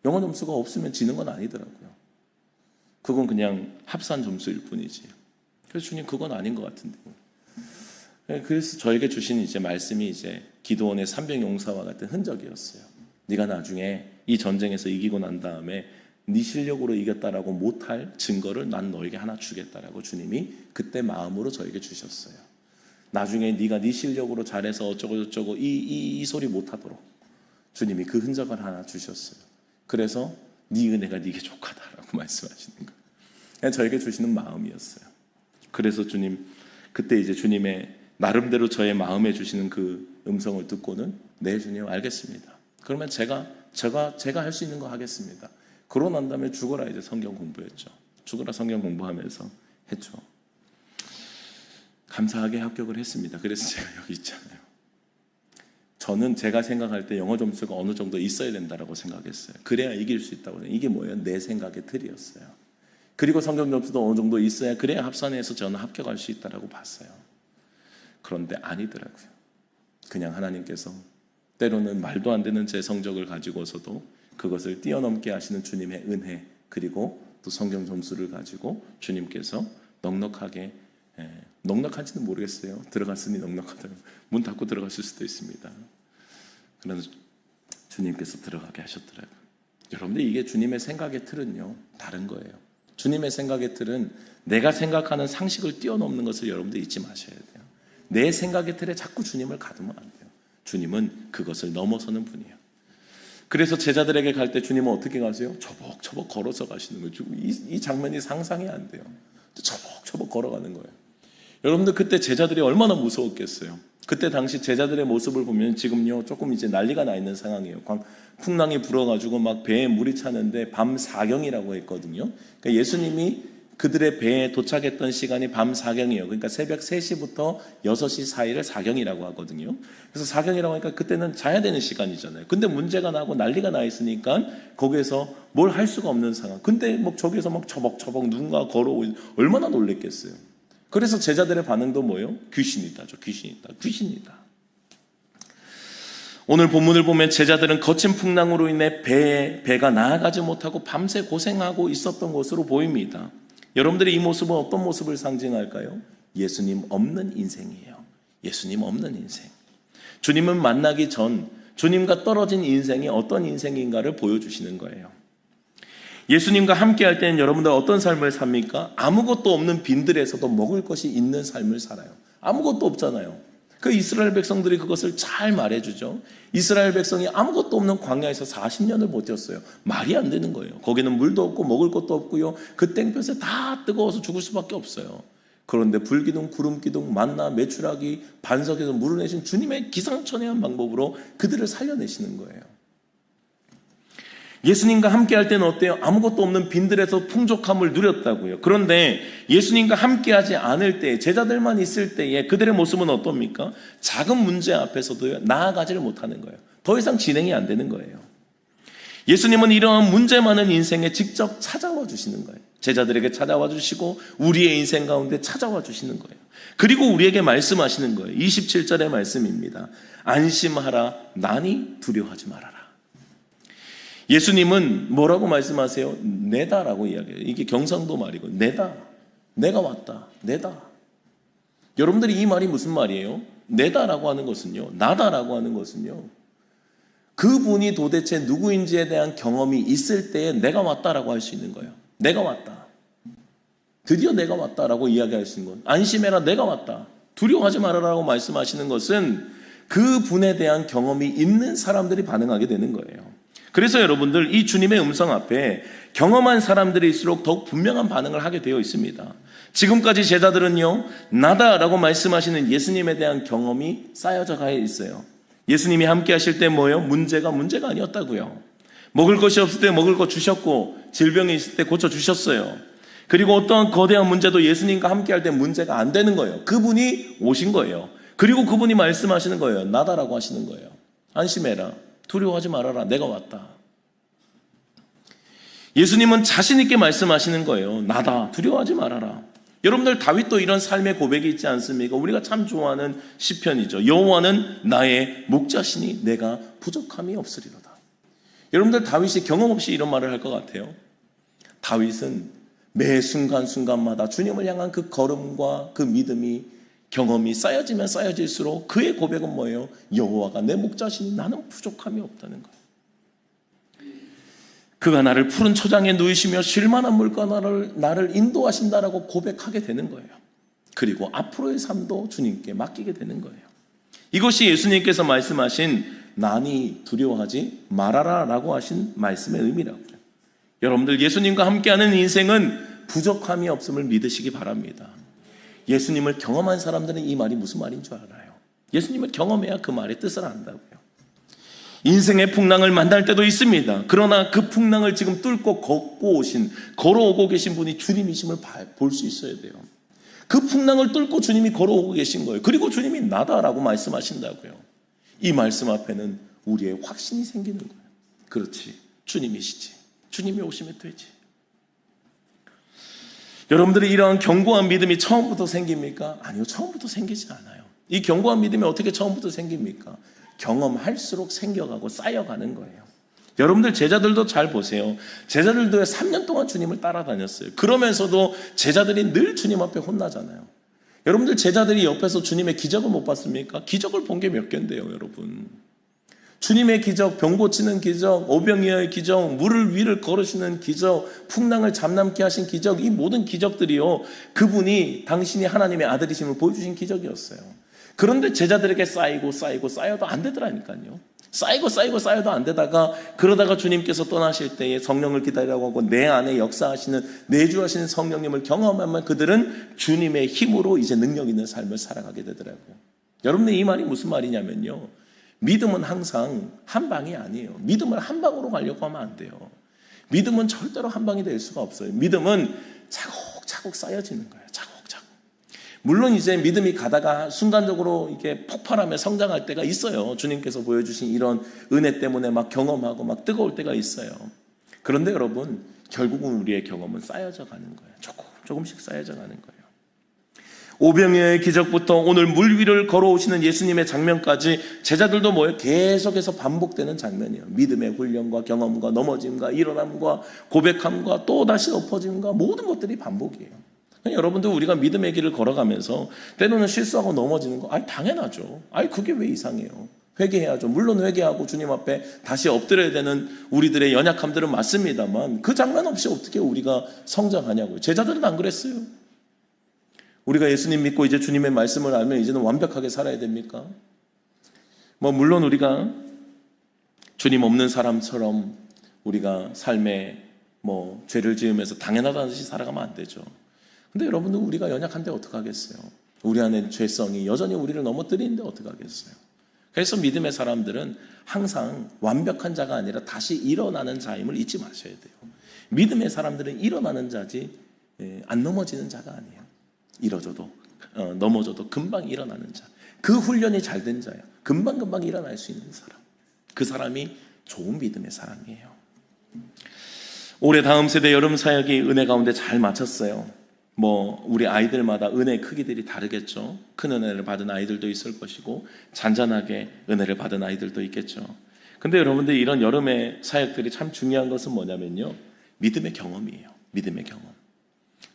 [SPEAKER 1] 영어 점수가 없으면 지는 건 아니더라고요. 그건 그냥 합산 점수일 뿐이지. 그래서 주님, 그건 아닌 것 같은데요. 그래서 저에게 주신 이제 말씀이 이제 기드온의 300용사와 같은 흔적이었어요. 네가 나중에 이 전쟁에서 이기고 난 다음에 네 실력으로 이겼다라고 못할 증거를 난 너에게 하나 주겠다라고 주님이 그때 마음으로 저에게 주셨어요. 나중에 네가 네 실력으로 잘해서 어쩌고 저쩌고 이 소리 못하도록 주님이 그 흔적을 하나 주셨어요. 그래서 네 은혜가 네게 족하다라고 말씀하시는 거예요. 그냥 저에게 주시는 마음이었어요. 그래서 주님, 그때 이제 주님의 나름대로 저의 마음에 주시는 그 음성을 듣고는 네, 주님, 알겠습니다. 그러면 제가 할 수 있는 거 하겠습니다. 그러고 난 다음에 죽어라 이제 성경 공부했죠. 죽어라 성경 공부하면서 했죠. 감사하게 합격을 했습니다. 그래서 제가 여기 있잖아요. 저는 제가 생각할 때 영어 점수가 어느 정도 있어야 된다고 생각했어요. 그래야 이길 수 있다고. 이게 뭐예요? 내 생각의 틀이었어요. 그리고 성경 점수도 어느 정도 있어야 그래야 합산해서 저는 합격할 수 있다고 봤어요. 그런데 아니더라고요. 그냥 하나님께서 때로는 말도 안 되는 제 성적을 가지고서도 그것을 뛰어넘게 하시는 주님의 은혜, 그리고 또 성경 점수를 가지고 주님께서 넉넉하게, 넉넉한지는 모르겠어요. 들어갔으니 넉넉하다면 문 닫고 들어갔을 수도 있습니다. 그러나 주님께서 들어가게 하셨더라고요. 여러분들, 이게 주님의 생각의 틀은요, 다른 거예요. 주님의 생각의 틀은 내가 생각하는 상식을 뛰어넘는 것을 여러분들 잊지 마셔야 돼요. 내 생각의 틀에 자꾸 주님을 가두면 안 돼요. 주님은 그것을 넘어서는 분이에요. 그래서 제자들에게 갈 때 주님은 어떻게 가세요? 처벅처벅 걸어서 가시는 거예요. 이 장면이 상상이 안 돼요. 처벅처벅 걸어가는 거예요. 여러분들, 그때 제자들이 얼마나 무서웠겠어요. 그때 당시 제자들의 모습을 보면 지금요 조금 이제 난리가 나 있는 상황이에요. 풍랑이 불어가지고 막 배에 물이 차는데 밤 사경이라고 했거든요. 그러니까 예수님이 그들의 배에 도착했던 시간이 밤 사경이에요. 그러니까 새벽 3시부터 6시 사이를 사경이라고 하거든요. 그래서 사경이라고 하니까 그때는 자야 되는 시간이잖아요. 근데 문제가 나고 난리가 나 있으니까 거기에서 뭘 할 수가 없는 상황. 근데 저기에서 막 처벅처벅 누군가 걸어오고, 얼마나 놀랬겠어요. 그래서 제자들의 반응도 뭐예요? 귀신이다죠. 귀신이다. 오늘 본문을 보면 제자들은 거친 풍랑으로 인해 배가 나아가지 못하고 밤새 고생하고 있었던 것으로 보입니다. 여러분들의 이 모습은 어떤 모습을 상징할까요? 예수님 없는 인생이에요. 예수님 없는 인생. 주님을 만나기 전 주님과 떨어진 인생이 어떤 인생인가를 보여주시는 거예요. 예수님과 함께 할 때는 여러분들 어떤 삶을 삽니까? 아무것도 없는 빈들에서도 먹을 것이 있는 삶을 살아요. 아무것도 없잖아요. 그 이스라엘 백성들이 그것을 잘 말해주죠. 이스라엘 백성이 아무것도 없는 광야에서 40년을 버텼어요. 말이 안 되는 거예요. 거기는 물도 없고 먹을 것도 없고요. 그 땡볕에 다 뜨거워서 죽을 수밖에 없어요. 그런데 불기둥, 구름기둥, 만나, 메추라기, 반석에서 물을 내신 주님의 기상천외한 방법으로 그들을 살려내시는 거예요. 예수님과 함께 할 때는 어때요? 아무것도 없는 빈들에서 풍족함을 누렸다고요. 그런데 예수님과 함께 하지 않을 때, 제자들만 있을 때에 그들의 모습은 어떻습니까? 작은 문제 앞에서도 나아가지를 못하는 거예요. 더 이상 진행이 안 되는 거예요. 예수님은 이러한 문제 많은 인생에 직접 찾아와 주시는 거예요. 제자들에게 찾아와 주시고 우리의 인생 가운데 찾아와 주시는 거예요. 그리고 우리에게 말씀하시는 거예요. 27절의 말씀입니다. 안심하라, 나니 두려워하지 말아라. 예수님은 뭐라고 말씀하세요? 내다라고 이야기해요. 이게 경상도 말이고, 내다, 내가 왔다, 내다. 여러분들이 이 말이 무슨 말이에요? 내다라고 하는 것은요, 나다라고 하는 것은요, 그분이 도대체 누구인지에 대한 경험이 있을 때에 내가 왔다라고 할 수 있는 거예요. 내가 왔다. 드디어 내가 왔다라고 이야기할 수 있는 건, 안심해라, 내가 왔다. 두려워하지 말아라고 말씀하시는 것은 그분에 대한 경험이 있는 사람들이 반응하게 되는 거예요. 그래서 여러분들, 이 주님의 음성 앞에 경험한 사람들일수록 더욱 분명한 반응을 하게 되어 있습니다. 지금까지 제자들은요, 나다라고 말씀하시는 예수님에 대한 경험이 쌓여져 가 있어요. 예수님이 함께 하실 때 뭐예요? 문제가 아니었다고요. 먹을 것이 없을 때 먹을 것 주셨고, 질병이 있을 때 고쳐주셨어요. 그리고 어떠한 거대한 문제도 예수님과 함께 할 때 문제가 안 되는 거예요. 그분이 오신 거예요. 그리고 그분이 말씀하시는 거예요. 나다라고 하시는 거예요. 안심해라, 두려워하지 말아라, 내가 왔다. 예수님은 자신 있게 말씀하시는 거예요. 나다, 두려워하지 말아라. 여러분들, 다윗도 이런 삶의 고백이 있지 않습니까? 우리가 참 좋아하는 시편이죠. 여호와는 나의 목자시니 내가 부족함이 없으리로다. 여러분들, 다윗이 경험 없이 이런 말을 할 것 같아요? 다윗은 매 순간순간마다 주님을 향한 그 걸음과 그 믿음이, 경험이 쌓여지면 쌓여질수록 그의 고백은 뭐예요? 여호와가 내 목자시니 나는 부족함이 없다는 거예요. 그가 나를 푸른 초장에 누이시며 쉴만한 물가 나를 인도하신다라고 고백하게 되는 거예요. 그리고 앞으로의 삶도 주님께 맡기게 되는 거예요. 이것이 예수님께서 말씀하신 나니 두려워하지 말아라 라고 하신 말씀의 의미라고요. 여러분들, 예수님과 함께하는 인생은 부족함이 없음을 믿으시기 바랍니다. 예수님을 경험한 사람들은 이 말이 무슨 말인 줄 알아요. 예수님을 경험해야 그 말의 뜻을 안다고요. 인생의 풍랑을 만날 때도 있습니다. 그러나 그 풍랑을 지금 뚫고 걸어오고 계신 분이 주님이심을 볼 수 있어야 돼요. 그 풍랑을 뚫고 주님이 걸어오고 계신 거예요. 그리고 주님이 나다라고 말씀하신다고요. 이 말씀 앞에는 우리의 확신이 생기는 거예요. 그렇지, 주님이시지. 주님이 오시면 되지. 여러분들이 이러한 견고한 믿음이 처음부터 생깁니까? 아니요, 처음부터 생기지 않아요. 이 견고한 믿음이 어떻게 처음부터 생깁니까? 경험할수록 생겨가고 쌓여가는 거예요. 여러분들, 제자들도 잘 보세요. 제자들도 3년 동안 주님을 따라다녔어요. 그러면서도 제자들이 늘 주님 앞에 혼나잖아요. 여러분들, 제자들이 옆에서 주님의 기적을 못 봤습니까? 기적을 본 게 몇 개인데요, 여러분. 주님의 기적, 병 고치는 기적, 오병이어의 기적, 물을 위를 걸으시는 기적, 풍랑을 잠잠케 하신 기적, 이 모든 기적들이요, 그분이 당신이 하나님의 아들이심을 보여주신 기적이었어요. 그런데 제자들에게 쌓여도 안 되더라니까요. 쌓여도 안 되다가, 그러다가 주님께서 떠나실 때에 성령을 기다리라고 하고 내 안에 역사하시는, 내주하시는 성령님을 경험하면 그들은 주님의 힘으로 이제 능력 있는 삶을 살아가게 되더라고요. 여러분들, 이 말이 무슨 말이냐면요, 믿음은 항상 한 방이 아니에요. 믿음을 한 방으로 가려고 하면 안 돼요. 믿음은 절대로 한 방이 될 수가 없어요. 믿음은 차곡차곡 쌓여지는 거예요. 차곡차곡. 물론 이제 믿음이 가다가 순간적으로 이렇게 폭발하며 성장할 때가 있어요. 주님께서 보여주신 이런 은혜 때문에 막 경험하고 막 뜨거울 때가 있어요. 그런데 여러분, 결국은 우리의 경험은 쌓여져 가는 거예요. 조금씩 쌓여져 가는 거예요. 오병이어의 기적부터 오늘 물 위를 걸어오시는 예수님의 장면까지 제자들도 뭐예요? 계속해서 반복되는 장면이에요. 믿음의 훈련과 경험과 넘어짐과 일어남과 고백함과 또다시 엎어짐과 모든 것들이 반복이에요. 여러분들, 우리가 믿음의 길을 걸어가면서 때로는 실수하고 넘어지는 거, 당연하죠. 그게 왜 이상해요? 회개해야죠. 물론 회개하고 주님 앞에 다시 엎드려야 되는 우리들의 연약함들은 맞습니다만, 그 장면 없이 어떻게 우리가 성장하냐고요. 제자들은 안 그랬어요. 우리가 예수님 믿고 이제 주님의 말씀을 알면 이제는 완벽하게 살아야 됩니까? 물론 우리가 주님 없는 사람처럼 우리가 삶에 죄를 지으면서 당연하다는 듯이 살아가면 안 되죠. 근데 여러분들, 우리가 연약한데 어떡하겠어요? 우리 안에 죄성이 여전히 우리를 넘어뜨리는데 어떡하겠어요? 그래서 믿음의 사람들은 항상 완벽한 자가 아니라 다시 일어나는 자임을 잊지 마셔야 돼요. 믿음의 사람들은 일어나는 자지 안 넘어지는 자가 아니에요. 넘어져도 금방 일어나는 자. 그 훈련이 잘 된 자예요. 금방 일어날 수 있는 사람. 그 사람이 좋은 믿음의 사람이에요. 올해 다음 세대 여름 사역이 은혜 가운데 잘 마쳤어요. 우리 아이들마다 은혜의 크기들이 다르겠죠. 큰 은혜를 받은 아이들도 있을 것이고 잔잔하게 은혜를 받은 아이들도 있겠죠. 근데 여러분들, 이런 여름의 사역들이 참 중요한 것은 뭐냐면요, 믿음의 경험이에요. 믿음의 경험.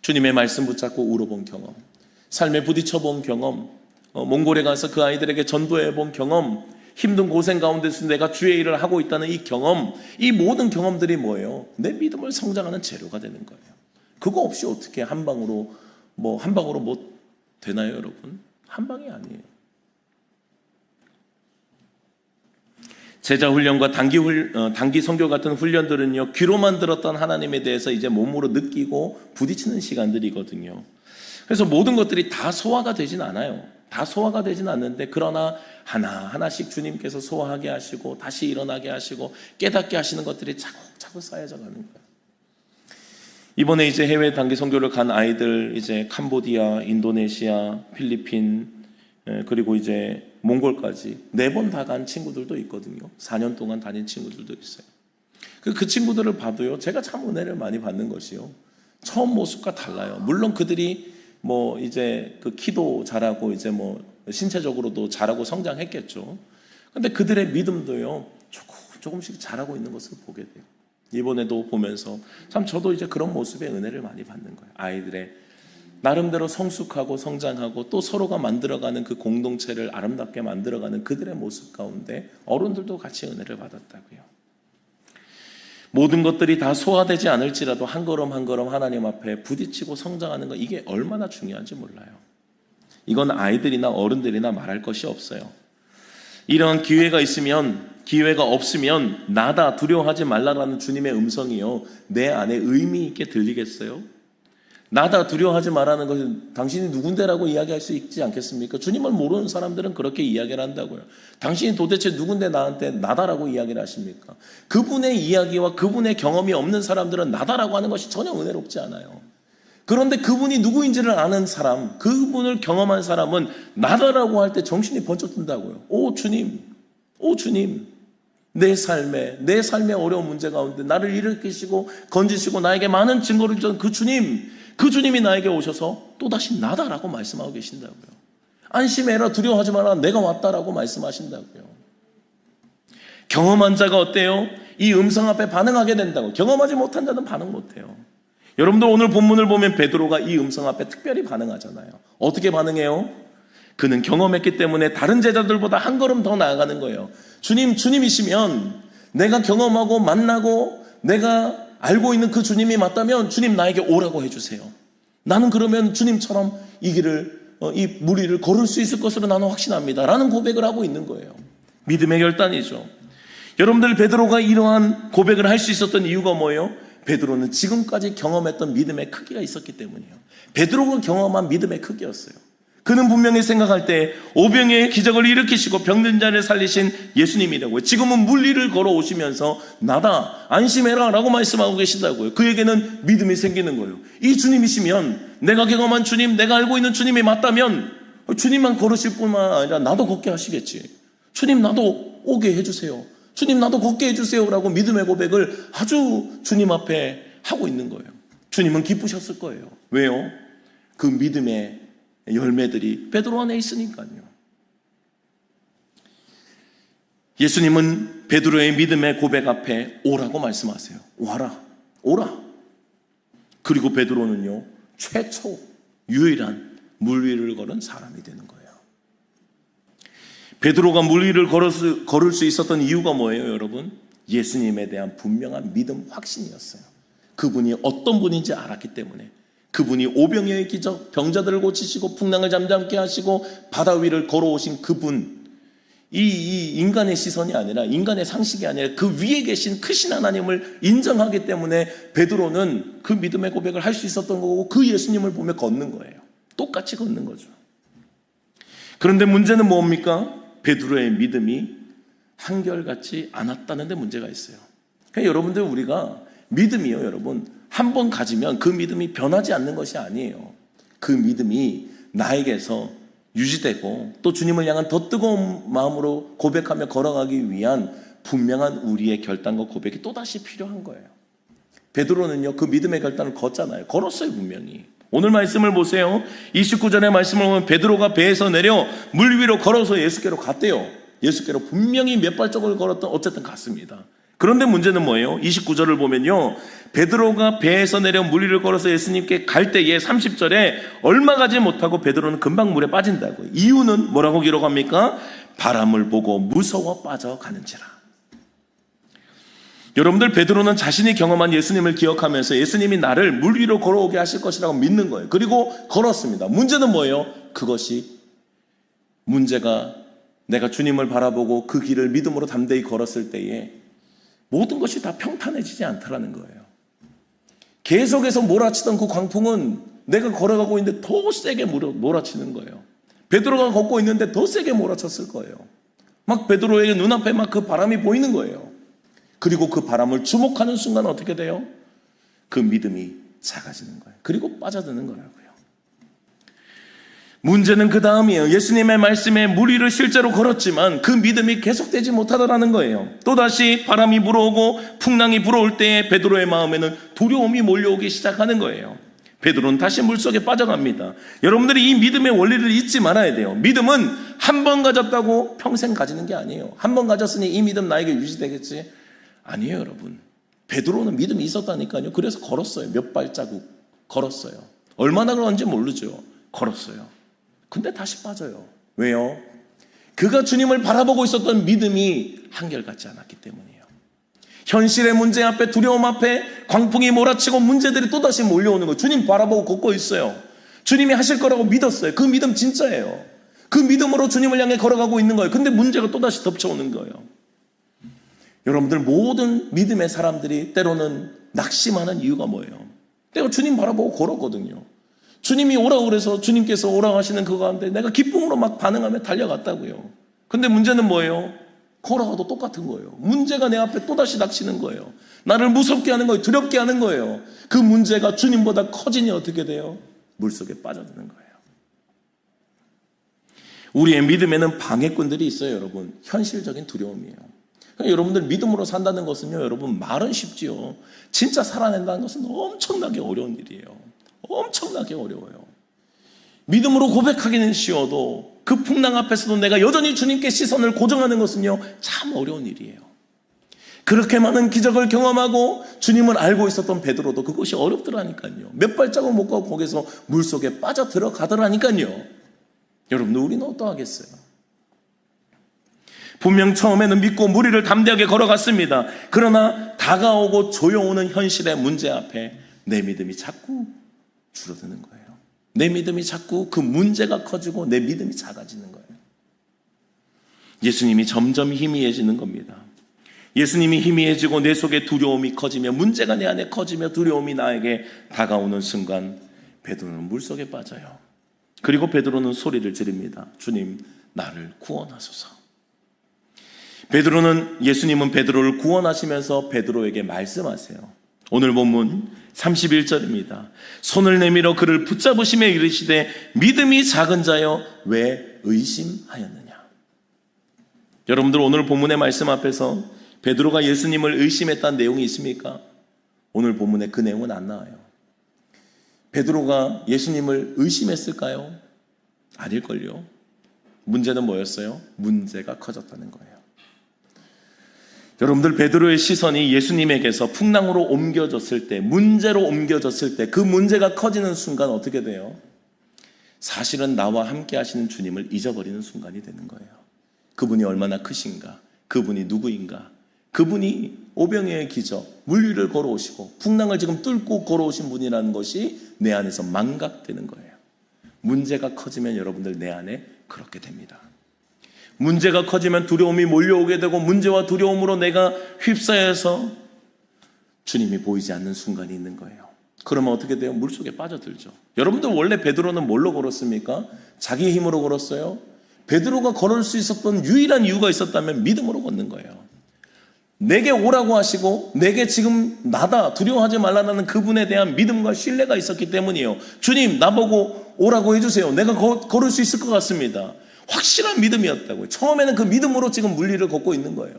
[SPEAKER 1] 주님의 말씀 붙잡고 울어본 경험, 삶에 부딪혀본 경험, 몽골에 가서 그 아이들에게 전도해본 경험, 힘든 고생 가운데서 내가 주의 일을 하고 있다는 이 경험, 이 모든 경험들이 뭐예요? 내 믿음을 성장하는 재료가 되는 거예요. 그거 없이 어떻게 한 방으로 되나요, 여러분? 한 방이 아니에요. 제자 훈련과 단기 선교 같은 훈련들은요, 귀로만 들었던 하나님에 대해서 이제 몸으로 느끼고 부딪히는 시간들이거든요. 그래서 모든 것들이 다 소화가 되진 않아요. 다 소화가 되진 않는데, 그러나 하나하나씩 주님께서 소화하게 하시고 다시 일어나게 하시고 깨닫게 하시는 것들이 차곡차곡 쌓여져 가는 거예요. 이번에 이제 해외 단기 선교를 간 아이들, 이제 캄보디아, 인도네시아, 필리핀, 그리고 이제 몽골까지 4번 다 간 친구들도 있거든요. 4년 동안 다닌 친구들도 있어요. 그 친구들을 봐도요, 제가 참 은혜를 많이 받는 것이요, 처음 모습과 달라요. 물론 그들이 이제 그 키도 잘하고 이제 신체적으로도 잘하고 성장했겠죠. 근데 그들의 믿음도요, 조금씩 잘하고 있는 것을 보게 돼요. 이번에도 보면서 참 저도 이제 그런 모습의 은혜를 많이 받는 거예요. 아이들의 나름대로 성숙하고 성장하고 또 서로가 만들어가는 그 공동체를 아름답게 만들어가는 그들의 모습 가운데 어른들도 같이 은혜를 받았다고요. 모든 것들이 다 소화되지 않을지라도 한 걸음 한 걸음 하나님 앞에 부딪히고 성장하는 것, 이게 얼마나 중요한지 몰라요. 이건 아이들이나 어른들이나 말할 것이 없어요. 이런 기회가 없으면 나다, 두려워하지 말라라는 주님의 음성이요, 내 안에 의미 있게 들리겠어요? 나다, 두려워하지 말라는 것은 당신이 누군데라고 이야기할 수 있지 않겠습니까? 주님을 모르는 사람들은 그렇게 이야기를 한다고요. 당신이 도대체 누군데 나한테 나다라고 이야기를 하십니까? 그분의 이야기와 그분의 경험이 없는 사람들은 나다라고 하는 것이 전혀 은혜롭지 않아요. 그런데 그분이 누구인지를 아는 사람, 그분을 경험한 사람은 나다라고 할 때 정신이 번쩍 든다고요. 오 주님, 내 삶의 어려운 문제 가운데 나를 일으키시고 건지시고 나에게 많은 증거를 주신 그 주님이 나에게 오셔서 또다시 나다라고 말씀하고 계신다고요. 안심해라, 두려워하지 마라, 내가 왔다라고 말씀하신다고요. 경험한 자가 어때요? 이 음성 앞에 반응하게 된다고. 경험하지 못한 자는 반응 못해요. 여러분들, 오늘 본문을 보면 베드로가 이 음성 앞에 특별히 반응하잖아요. 어떻게 반응해요? 그는 경험했기 때문에 다른 제자들보다 한 걸음 더 나아가는 거예요. 주님이시면, 내가 경험하고 만나고 내가 알고 있는 그 주님이 맞다면 주님 나에게 오라고 해주세요. 나는 그러면 주님처럼 이 무리를 걸을 수 있을 것으로 나는 확신합니다 라는 고백을 하고 있는 거예요. 믿음의 결단이죠. 여러분들, 베드로가 이러한 고백을 할 수 있었던 이유가 뭐예요? 베드로는 지금까지 경험했던 믿음의 크기가 있었기 때문이에요. 베드로가 경험한 믿음의 크기였어요. 그는 분명히 생각할 때 오병이의 기적을 일으키시고 병든 자를 살리신 예수님이라고요. 지금은 물리를 걸어오시면서 나다, 안심해라 라고 말씀하고 계신다고요. 그에게는 믿음이 생기는 거예요. 이 주님이시면, 내가 경험한 주님, 내가 알고 있는 주님이 맞다면 주님만 걸으실 뿐만 아니라 나도 걷게 하시겠지. 주님, 나도 오게 해주세요. 주님, 나도 걷게 해주세요 라고 믿음의 고백을 아주 주님 앞에 하고 있는 거예요. 주님은 기쁘셨을 거예요. 왜요? 그 믿음의 열매들이 베드로 안에 있으니까요. 예수님은 베드로의 믿음의 고백 앞에 오라고 말씀하세요. 와라, 오라. 그리고 베드로는요, 최초 유일한 물 위를 걸은 사람이 되는 거예요. 베드로가 물 위를 걸을 수 있었던 이유가 뭐예요, 여러분? 예수님에 대한 분명한 믿음, 확신이었어요. 그분이 어떤 분인지 알았기 때문에, 그분이 오병이어의 기적, 병자들을 고치시고 풍랑을 잠잠케 하시고 바다 위를 걸어오신 그분, 이 인간의 시선이 아니라, 인간의 상식이 아니라 그 위에 계신 크신 하나님을 인정하기 때문에 베드로는 그 믿음의 고백을 할 수 있었던 거고, 그 예수님을 보며 걷는 거예요. 똑같이 걷는 거죠. 그런데 문제는 뭡니까? 베드로의 믿음이 한결같지 않았다는 데 문제가 있어요. 그러니까 여러분들, 우리가 믿음이요, 여러분, 한 번 가지면 그 믿음이 변하지 않는 것이 아니에요. 그 믿음이 나에게서 유지되고 또 주님을 향한 더 뜨거운 마음으로 고백하며 걸어가기 위한 분명한 우리의 결단과 고백이 또다시 필요한 거예요. 베드로는요, 그 믿음의 결단을 걷잖아요. 걸었어요, 분명히. 오늘 말씀을 보세요. 29절의 말씀을 보면 베드로가 배에서 내려 물 위로 걸어서 예수께로 갔대요. 예수께로 분명히 몇 발짝을 걸었던, 어쨌든 갔습니다. 그런데 문제는 뭐예요? 29절을 보면요, 베드로가 배에서 내려 물 위를 걸어서 예수님께 갈 때에 30절에 얼마 가지 못하고 베드로는 금방 물에 빠진다고요. 이유는 뭐라고 기록합니까? 바람을 보고 무서워 빠져가는지라. 여러분들, 베드로는 자신이 경험한 예수님을 기억하면서 예수님이 나를 물 위로 걸어오게 하실 것이라고 믿는 거예요. 그리고 걸었습니다. 문제는 뭐예요? 그것이 문제가, 내가 주님을 바라보고 그 길을 믿음으로 담대히 걸었을 때에 모든 것이 다 평탄해지지 않더라는 거예요. 계속해서 몰아치던 그 광풍은 내가 걸어가고 있는데 더 세게 몰아치는 거예요. 베드로가 걷고 있는데 더 세게 몰아쳤을 거예요. 막 베드로의 눈앞에 막 그 바람이 보이는 거예요. 그리고 그 바람을 주목하는 순간 어떻게 돼요? 그 믿음이 작아지는 거예요. 그리고 빠져드는 거라고요. 문제는 그 다음이에요. 예수님의 말씀에 물 위를 실제로 걸었지만 그 믿음이 계속되지 못하더라는 거예요. 또다시 바람이 불어오고 풍랑이 불어올 때에 베드로의 마음에는 두려움이 몰려오기 시작하는 거예요. 베드로는 다시 물속에 빠져갑니다. 여러분들이 이 믿음의 원리를 잊지 말아야 돼요. 믿음은 한 번 가졌다고 평생 가지는 게 아니에요. 한 번 가졌으니 이 믿음 나에게 유지되겠지? 아니에요, 여러분. 베드로는 믿음이 있었다니까요. 그래서 걸었어요. 몇 발자국 걸었어요. 얼마나 그런지 모르죠. 걸었어요. 근데 다시 빠져요. 왜요? 그가 주님을 바라보고 있었던 믿음이 한결같지 않았기 때문이에요. 현실의 문제 앞에, 두려움 앞에 광풍이 몰아치고 문제들이 또다시 몰려오는 거예요. 주님 바라보고 걷고 있어요. 주님이 하실 거라고 믿었어요. 그 믿음 진짜예요. 그 믿음으로 주님을 향해 걸어가고 있는 거예요. 근데 문제가 또다시 덮쳐오는 거예요. 여러분들, 모든 믿음의 사람들이 때로는 낙심하는 이유가 뭐예요? 내가 주님 바라보고 걸었거든요. 주님이 오라고 그래서 주님께서 오라고 하시는 그거 가운데 내가 기쁨으로 막 반응하며 달려갔다고요. 근데 문제는 뭐예요? 걸어가도 똑같은 거예요. 문제가 내 앞에 또다시 닥치는 거예요. 나를 무섭게 하는 거예요. 두렵게 하는 거예요. 그 문제가 주님보다 커지니 어떻게 돼요? 물속에 빠져드는 거예요. 우리의 믿음에는 방해꾼들이 있어요, 여러분. 현실적인 두려움이에요. 그러니까 여러분들, 믿음으로 산다는 것은요, 여러분, 말은 쉽지요. 진짜 살아낸다는 것은 엄청나게 어려운 일이에요. 엄청나게 어려워요. 믿음으로 고백하기는 쉬워도 그 풍랑 앞에서도 내가 여전히 주님께 시선을 고정하는 것은요, 참 어려운 일이에요. 그렇게 많은 기적을 경험하고 주님을 알고 있었던 베드로도 그것이 어렵더라니까요. 몇 발자국 못 가고 거기서 물속에 빠져 들어가더라니까요. 여러분들, 우리는 어떠하겠어요? 분명 처음에는 믿고 무리를 담대하게 걸어갔습니다. 그러나 다가오고 조여오는 현실의 문제 앞에 내 믿음이 자꾸 줄어드는 거예요. 내 믿음이 자꾸, 그 문제가 커지고 내 믿음이 작아지는 거예요. 예수님이 점점 희미해지는 겁니다. 예수님이 희미해지고 내 속에 두려움이 커지며, 문제가 내 안에 커지며 두려움이 나에게 다가오는 순간 베드로는 물속에 빠져요. 그리고 베드로는 소리를 지릅니다. 주님, 나를 구원하소서. 예수님은 베드로를 구원하시면서 베드로에게 말씀하세요. 오늘 본문 31절입니다. 손을 내밀어 그를 붙잡으시며 이르시되 믿음이 작은 자여 왜 의심하였느냐. 여러분들, 오늘 본문의 말씀 앞에서 베드로가 예수님을 의심했다는 내용이 있습니까? 오늘 본문에 그 내용은 안 나와요. 베드로가 예수님을 의심했을까요? 아닐걸요. 문제는 뭐였어요? 문제가 커졌다는 거예요. 여러분들, 베드로의 시선이 예수님에게서 풍랑으로 옮겨졌을 때, 문제로 옮겨졌을 때, 그 문제가 커지는 순간 어떻게 돼요? 사실은 나와 함께 하시는 주님을 잊어버리는 순간이 되는 거예요. 그분이 얼마나 크신가, 그분이 누구인가, 그분이 오병이어의 기적, 물 위를 걸어오시고 풍랑을 지금 뚫고 걸어오신 분이라는 것이 내 안에서 망각되는 거예요. 문제가 커지면 여러분들 내 안에 그렇게 됩니다. 문제가 커지면 두려움이 몰려오게 되고 문제와 두려움으로 내가 휩싸여서 주님이 보이지 않는 순간이 있는 거예요. 그러면 어떻게 돼요? 물속에 빠져들죠. 여러분들 원래 베드로는 뭘로 걸었습니까? 자기 힘으로 걸었어요? 베드로가 걸을 수 있었던 유일한 이유가 있었다면 믿음으로 걷는 거예요. 내게 오라고 하시고 내게 지금 나다 두려워하지 말라는 그분에 대한 믿음과 신뢰가 있었기 때문이에요. 주님 나보고 오라고 해주세요. 내가 걸을 수 있을 것 같습니다. 확실한 믿음이었다고요. 처음에는 그 믿음으로 지금 물리를 걷고 있는 거예요.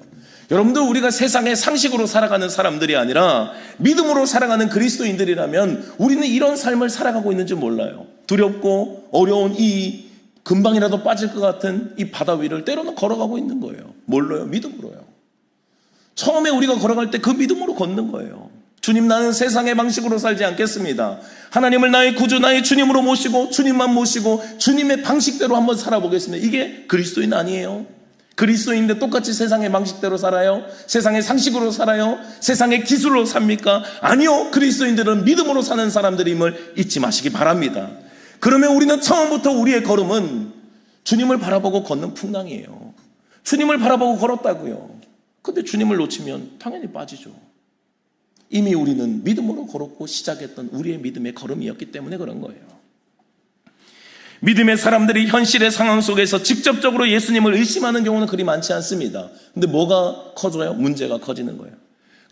[SPEAKER 1] 여러분들 우리가 세상의 상식으로 살아가는 사람들이 아니라 믿음으로 살아가는 그리스도인들이라면 우리는 이런 삶을 살아가고 있는지 몰라요. 두렵고 어려운 이 금방이라도 빠질 것 같은 이 바다 위를 때로는 걸어가고 있는 거예요. 뭘로요? 믿음으로요. 처음에 우리가 걸어갈 때 그 믿음으로 걷는 거예요. 주님 나는 세상의 방식으로 살지 않겠습니다. 하나님을 나의 구주 나의 주님으로 모시고 주님만 모시고 주님의 방식대로 한번 살아보겠습니다. 이게 그리스도인 아니에요? 그리스도인인데 똑같이 세상의 방식대로 살아요? 세상의 상식으로 살아요? 세상의 기술로 삽니까? 아니요. 그리스도인들은 믿음으로 사는 사람들임을 잊지 마시기 바랍니다. 그러면 우리는 처음부터 우리의 걸음은 주님을 바라보고 걷는 풍랑이에요. 주님을 바라보고 걸었다고요. 근데 주님을 놓치면 당연히 빠지죠. 이미 우리는 믿음으로 걸었고 시작했던 우리의 믿음의 걸음이었기 때문에 그런 거예요. 믿음의 사람들이 현실의 상황 속에서 직접적으로 예수님을 의심하는 경우는 그리 많지 않습니다. 근데 뭐가 커져요? 문제가 커지는 거예요.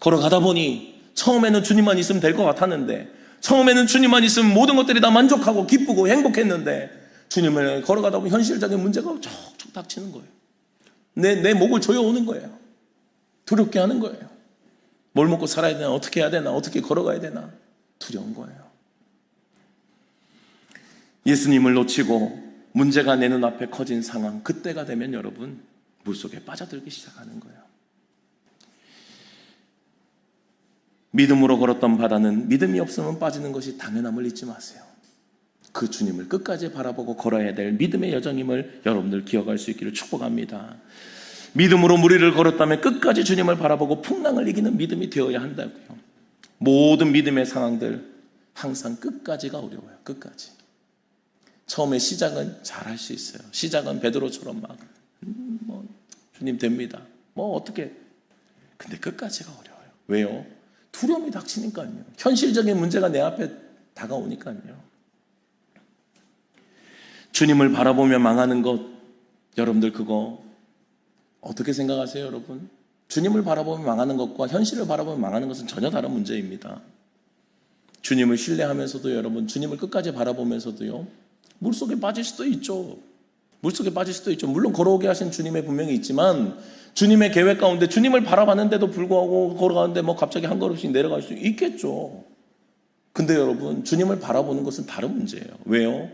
[SPEAKER 1] 걸어가다 보니 처음에는 주님만 있으면 될 것 같았는데, 처음에는 주님만 있으면 모든 것들이 다 만족하고 기쁘고 행복했는데, 주님을 걸어가다 보니 현실적인 문제가 촉촉 닥치는 거예요. 내 목을 조여오는 거예요. 두렵게 하는 거예요. 뭘 먹고 살아야 되나? 어떻게 해야 되나? 어떻게 걸어가야 되나? 두려운 거예요. 예수님을 놓치고 문제가 내 눈앞에 커진 상황, 그때가 되면 여러분 물속에 빠져들기 시작하는 거예요. 믿음으로 걸었던 바다는 믿음이 없으면 빠지는 것이 당연함을 잊지 마세요. 그 주님을 끝까지 바라보고 걸어야 될 믿음의 여정임을 여러분들 기억할 수 있기를 축복합니다. 믿음으로 무리를 걸었다면 끝까지 주님을 바라보고 풍랑을 이기는 믿음이 되어야 한다고요. 모든 믿음의 상황들 항상 끝까지가 어려워요. 끝까지. 처음에 시작은 잘할 수 있어요. 시작은 베드로처럼 막 주님 됩니다. 어떻게. 근데 끝까지가 어려워요. 왜요? 두려움이 닥치니까요. 현실적인 문제가 내 앞에 다가오니까요. 주님을 바라보며 망하는 것, 여러분들 그거 어떻게 생각하세요, 여러분? 주님을 바라보며 망하는 것과 현실을 바라보며 망하는 것은 전혀 다른 문제입니다. 주님을 신뢰하면서도 여러분, 주님을 끝까지 바라보면서도요, 물속에 빠질 수도 있죠. 물속에 빠질 수도 있죠. 물론 걸어오게 하신 주님의 분명히 있지만 주님의 계획 가운데 주님을 바라봤는데도 불구하고 걸어가는데 갑자기 한 걸음씩 내려갈 수 있겠죠. 근데 여러분, 주님을 바라보는 것은 다른 문제예요. 왜요?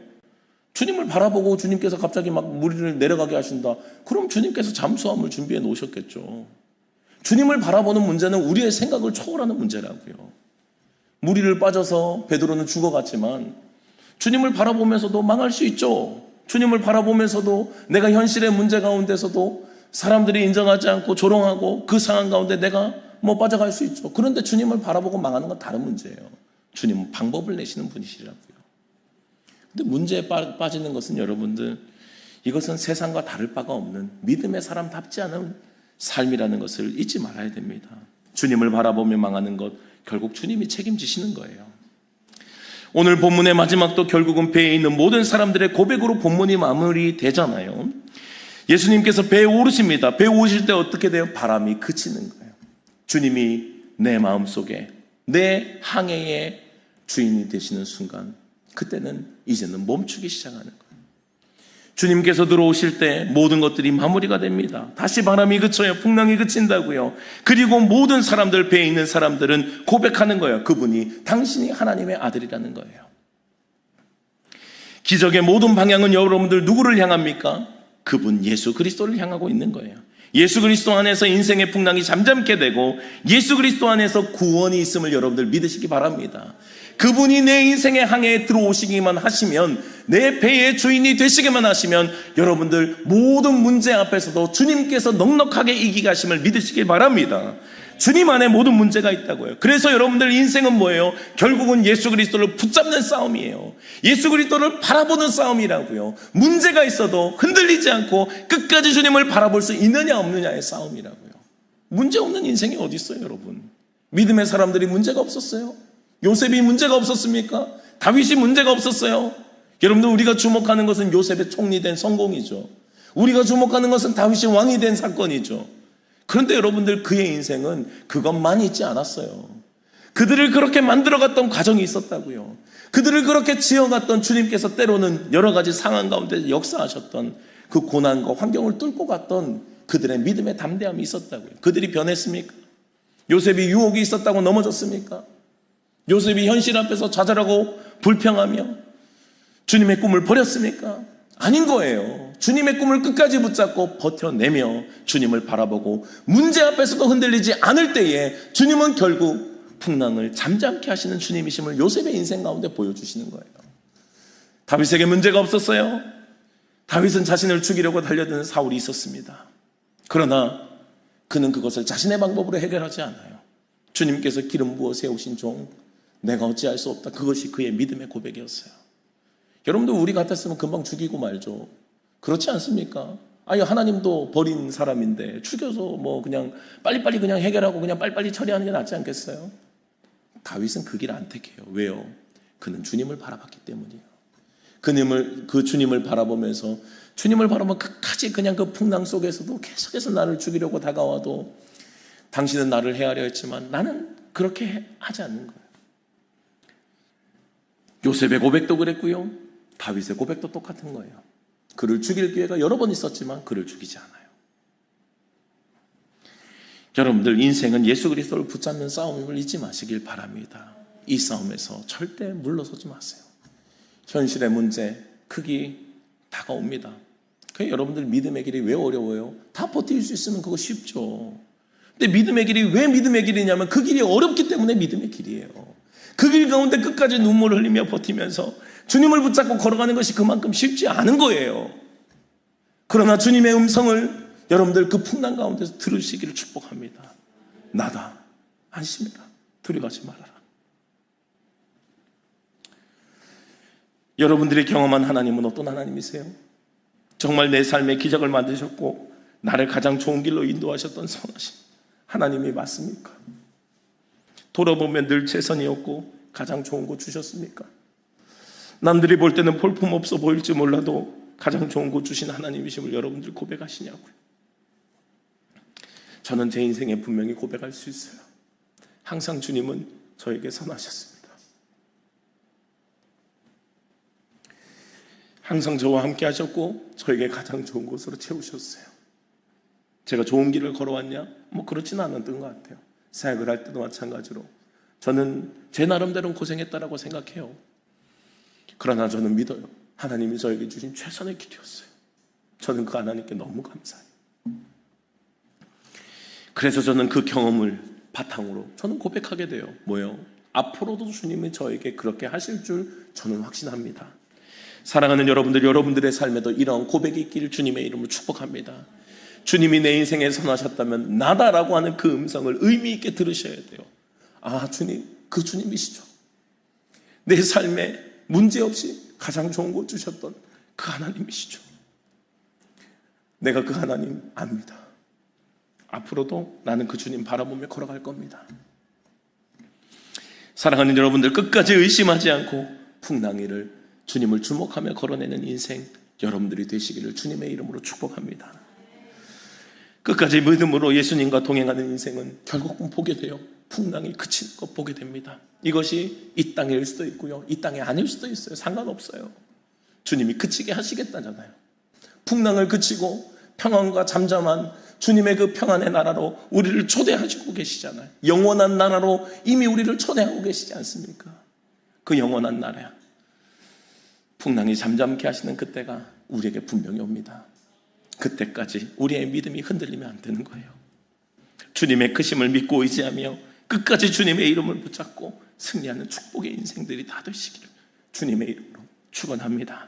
[SPEAKER 1] 주님을 바라보고 주님께서 갑자기 막 무리를 내려가게 하신다. 그럼 주님께서 잠수함을 준비해 놓으셨겠죠. 주님을 바라보는 문제는 우리의 생각을 초월하는 문제라고요. 무리를 빠져서 베드로는 죽어갔지만 주님을 바라보면서도 망할 수 있죠. 주님을 바라보면서도 내가 현실의 문제 가운데서도 사람들이 인정하지 않고 조롱하고 그 상황 가운데 내가 빠져갈 수 있죠. 그런데 주님을 바라보고 망하는 건 다른 문제예요. 주님은 방법을 내시는 분이시라고요. 근데 문제에 빠지는 것은 여러분들, 이것은 세상과 다를 바가 없는 믿음의 사람답지 않은 삶이라는 것을 잊지 말아야 됩니다. 주님을 바라보며 망하는 것, 결국 주님이 책임지시는 거예요. 오늘 본문의 마지막도 결국은 배에 있는 모든 사람들의 고백으로 본문이 마무리되잖아요. 예수님께서 배에 오르십니다. 배에 오실 때 어떻게 돼요? 바람이 그치는 거예요. 주님이 내 마음속에, 내 항해의 주인이 되시는 순간, 그때는 이제는 멈추기 시작하는 거예요. 주님께서 들어오실 때 모든 것들이 마무리가 됩니다. 다시 바람이 그쳐요. 풍랑이 그친다고요. 그리고 모든 사람들, 배에 있는 사람들은 고백하는 거예요. 그분이, 당신이 하나님의 아들이라는 거예요. 기적의 모든 방향은 여러분들 누구를 향합니까? 그분 예수 그리스도를 향하고 있는 거예요. 예수 그리스도 안에서 인생의 풍랑이 잠잠게 되고 예수 그리스도 안에서 구원이 있음을 여러분들 믿으시기 바랍니다. 그분이 내 인생의 항해에 들어오시기만 하시면, 내 배의 주인이 되시기만 하시면 여러분들 모든 문제 앞에서도 주님께서 넉넉하게 이기가심을 믿으시길 바랍니다. 주님 안에 모든 문제가 있다고요. 그래서 여러분들 인생은 뭐예요? 결국은 예수 그리스도를 붙잡는 싸움이에요. 예수 그리스도를 바라보는 싸움이라고요. 문제가 있어도 흔들리지 않고 끝까지 주님을 바라볼 수 있느냐 없느냐의 싸움이라고요. 문제 없는 인생이 어디 있어요, 여러분? 믿음의 사람들이 문제가 없었어요? 요셉이 문제가 없었습니까? 다윗이 문제가 없었어요? 여러분들, 우리가 주목하는 것은 요셉의 총리된 성공이죠. 우리가 주목하는 것은 다윗이 왕이 된 사건이죠. 그런데 여러분들, 그의 인생은 그것만 있지 않았어요. 그들을 그렇게 만들어갔던 과정이 있었다고요. 그들을 그렇게 지어갔던 주님께서 때로는 여러 가지 상황 가운데 역사하셨던 그 고난과 환경을 뚫고 갔던 그들의 믿음의 담대함이 있었다고요. 그들이 변했습니까? 요셉이 유혹이 있었다고 넘어졌습니까? 요셉이 현실 앞에서 좌절하고 불평하며 주님의 꿈을 버렸습니까? 아닌 거예요. 주님의 꿈을 끝까지 붙잡고 버텨내며 주님을 바라보고 문제 앞에서도 흔들리지 않을 때에 주님은 결국 풍랑을 잠잠케 하시는 주님이심을 요셉의 인생 가운데 보여주시는 거예요. 다윗에게 문제가 없었어요. 다윗은 자신을 죽이려고 달려드는 사울이 있었습니다. 그러나 그는 그것을 자신의 방법으로 해결하지 않아요. 주님께서 기름 부어 세우신 종, 내가 어찌할 수 없다. 그것이 그의 믿음의 고백이었어요. 여러분들, 우리 같았으면 금방 죽이고 말죠. 그렇지 않습니까? 아니, 하나님도 버린 사람인데 죽여서 뭐 그냥 빨리빨리 그냥 해결하고 그냥 빨리빨리 처리하는 게 낫지 않겠어요? 다윗은 그 길 안 택해요. 왜요? 그는 주님을 바라봤기 때문이에요. 그 주님을 바라보면서, 주님을 바라보면 끝까지 그냥 그 풍랑 속에서도 계속해서 나를 죽이려고 다가와도 당신은 나를 해하려 했지만 나는 그렇게 하지 않는 거예요. 요셉의 고백도 그랬고요, 다윗의 고백도 똑같은 거예요. 그를 죽일 기회가 여러 번 있었지만 그를 죽이지 않아요. 여러분들, 인생은 예수 그리스도를 붙잡는 싸움임을 잊지 마시길 바랍니다. 이 싸움에서 절대 물러서지 마세요. 현실의 문제, 크기 다가옵니다. 그래서 여러분들, 믿음의 길이 왜 어려워요? 다 버틸 수 있으면 그거 쉽죠. 근데 믿음의 길이 왜 믿음의 길이냐면 그 길이 어렵기 때문에 믿음의 길이에요. 그 길 가운데 끝까지 눈물을 흘리며 버티면서 주님을 붙잡고 걸어가는 것이 그만큼 쉽지 않은 거예요. 그러나 주님의 음성을 여러분들 그 풍랑 가운데서 들으시기를 축복합니다. 나다, 안심해라, 두려워하지 말아라. 여러분들이 경험한 하나님은 어떤 하나님이세요? 정말 내 삶에 기적을 만드셨고 나를 가장 좋은 길로 인도하셨던 선하신 하나님이 맞습니까? 돌아보면 늘 최선이었고 가장 좋은 거 주셨습니까? 남들이 볼 때는 볼품없어 보일지 몰라도 가장 좋은 거 주신 하나님이심을 여러분들 고백하시냐고요? 저는 제 인생에 분명히 고백할 수 있어요. 항상 주님은 저에게 선하셨습니다. 항상 저와 함께 하셨고 저에게 가장 좋은 곳으로 채우셨어요. 제가 좋은 길을 걸어왔냐? 뭐 그렇지는 않았던 것 같아요. 사역을 할 때도 마찬가지로 저는 제 나름대로는 고생했다라고 생각해요. 그러나 저는 믿어요. 하나님이 저에게 주신 최선의 길이었어요. 저는 그 하나님께 너무 감사해요. 그래서 저는 그 경험을 바탕으로 저는 고백하게 돼요. 뭐요? 앞으로도 주님이 저에게 그렇게 하실 줄 저는 확신합니다. 사랑하는 여러분들, 여러분들의 삶에도 이런 고백이 있기를 주님의 이름으로 축복합니다. 주님이 내 인생에 선하셨다면 나다라고 하는 그 음성을 의미 있게 들으셔야 돼요. 아, 주님, 그 주님이시죠. 내 삶에 문제없이 가장 좋은 것 주셨던 그 하나님이시죠. 내가 그 하나님 압니다. 앞으로도 나는 그 주님 바라보며 걸어갈 겁니다. 사랑하는 여러분들, 끝까지 의심하지 않고 풍랑이를 주님을 주목하며 걸어내는 인생 여러분들이 되시기를 주님의 이름으로 축복합니다. 끝까지 믿음으로 예수님과 동행하는 인생은 결국은 보게 돼요. 풍랑이 그치는 것 보게 됩니다. 이것이 이 땅일 수도 있고요, 이 땅이 아닐 수도 있어요. 상관없어요. 주님이 그치게 하시겠다잖아요. 풍랑을 그치고 평안과 잠잠한 주님의 그 평안의 나라로 우리를 초대하시고 계시잖아요. 영원한 나라로 이미 우리를 초대하고 계시지 않습니까? 그 영원한 나라야. 풍랑이 잠잠케 하시는 그때가 우리에게 분명히 옵니다. 그때까지 우리의 믿음이 흔들리면 안 되는 거예요. 주님의 크심을 믿고 의지하며 끝까지 주님의 이름을 붙잡고 승리하는 축복의 인생들이 다 되시기를 주님의 이름으로 축원합니다.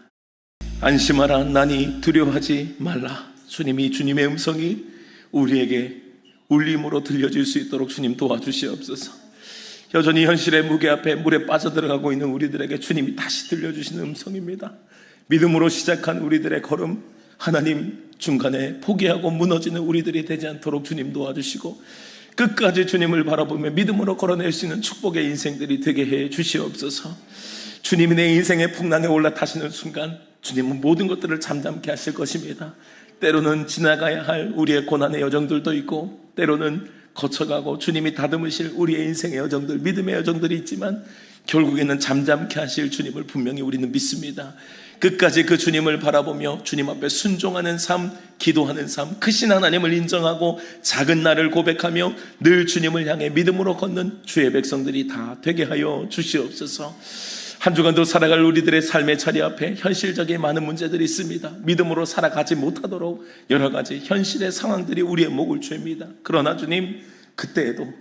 [SPEAKER 1] 안심하라, 나니 두려워하지 말라. 주님이, 주님의 음성이 우리에게 울림으로 들려질 수 있도록 주님 도와주시옵소서. 여전히 현실의 무게 앞에 물에 빠져들어가고 있는 우리들에게 주님이 다시 들려주시는 음성입니다. 믿음으로 시작한 우리들의 걸음, 하나님 중간에 포기하고 무너지는 우리들이 되지 않도록 주님 도와주시고 끝까지 주님을 바라보며 믿음으로 걸어낼 수 있는 축복의 인생들이 되게 해 주시옵소서. 주님이 내 인생의 풍랑에 올라타시는 순간 주님은 모든 것들을 잠잠케 하실 것입니다. 때로는 지나가야 할 우리의 고난의 여정들도 있고, 때로는 거쳐가고 주님이 다듬으실 우리의 인생의 여정들, 믿음의 여정들이 있지만 결국에는 잠잠케 하실 주님을 분명히 우리는 믿습니다. 끝까지 그 주님을 바라보며 주님 앞에 순종하는 삶, 기도하는 삶, 크신 하나님을 인정하고 작은 나를 고백하며 늘 주님을 향해 믿음으로 걷는 주의 백성들이 다 되게 하여 주시옵소서. 한 주간도 살아갈 우리들의 삶의 자리 앞에 현실적인 많은 문제들이 있습니다. 믿음으로 살아가지 못하도록 여러 가지 현실의 상황들이 우리의 목을 죄입니다. 그러나 주님, 그때에도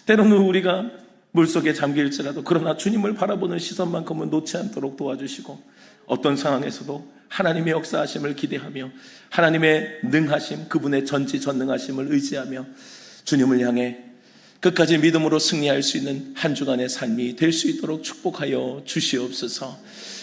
[SPEAKER 1] 때로는 우리가 물속에 잠길지라도 그러나 주님을 바라보는 시선만큼은 놓지 않도록 도와주시고, 어떤 상황에서도 하나님의 역사하심을 기대하며 하나님의 능하심, 그분의 전지전능하심을 의지하며 주님을 향해 끝까지 믿음으로 승리할 수 있는 한 주간의 삶이 될 수 있도록 축복하여 주시옵소서.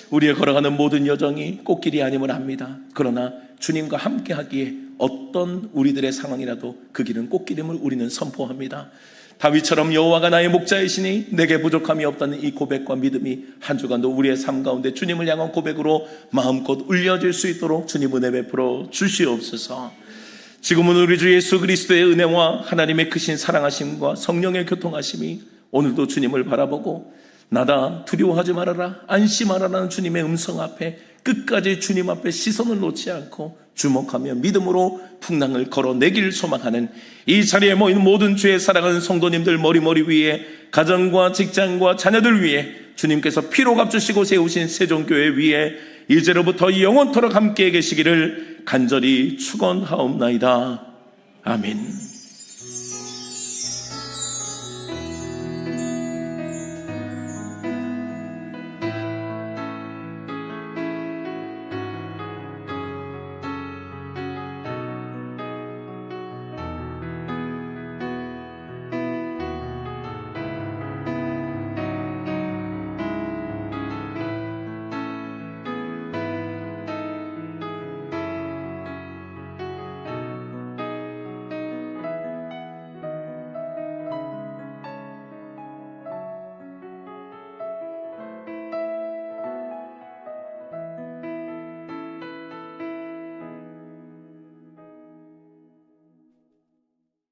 [SPEAKER 1] 우리의 걸어가는 모든 여정이 꽃길이 아님을 압니다. 그러나 주님과 함께 하기에 어떤 우리들의 상황이라도 그 길은 꽃길임을 우리는 선포합니다. 다윗처럼 여호와가 나의 목자이시니 내게 부족함이 없다는 이 고백과 믿음이 한 주간도 우리의 삶 가운데 주님을 향한 고백으로 마음껏 울려질 수 있도록 주님 은혜 베풀어 주시옵소서. 지금은 우리 주 예수 그리스도의 은혜와 하나님의 크신 사랑하심과 성령의 교통하심이 오늘도 주님을 바라보고 나다 두려워하지 말아라, 안심하라라는 주님의 음성 앞에 끝까지 주님 앞에 시선을 놓지 않고 주목하며 믿음으로 풍랑을 걸어내길 소망하는 이 자리에 모인 모든 주의 사랑하는 성도님들 머리 위에 가정과 직장과 자녀들 위에 주님께서 피로 값주시고 세우신 세종교회 위에 이제로부터 영원토록 함께 계시기를 간절히 축원하옵나이다. 아멘.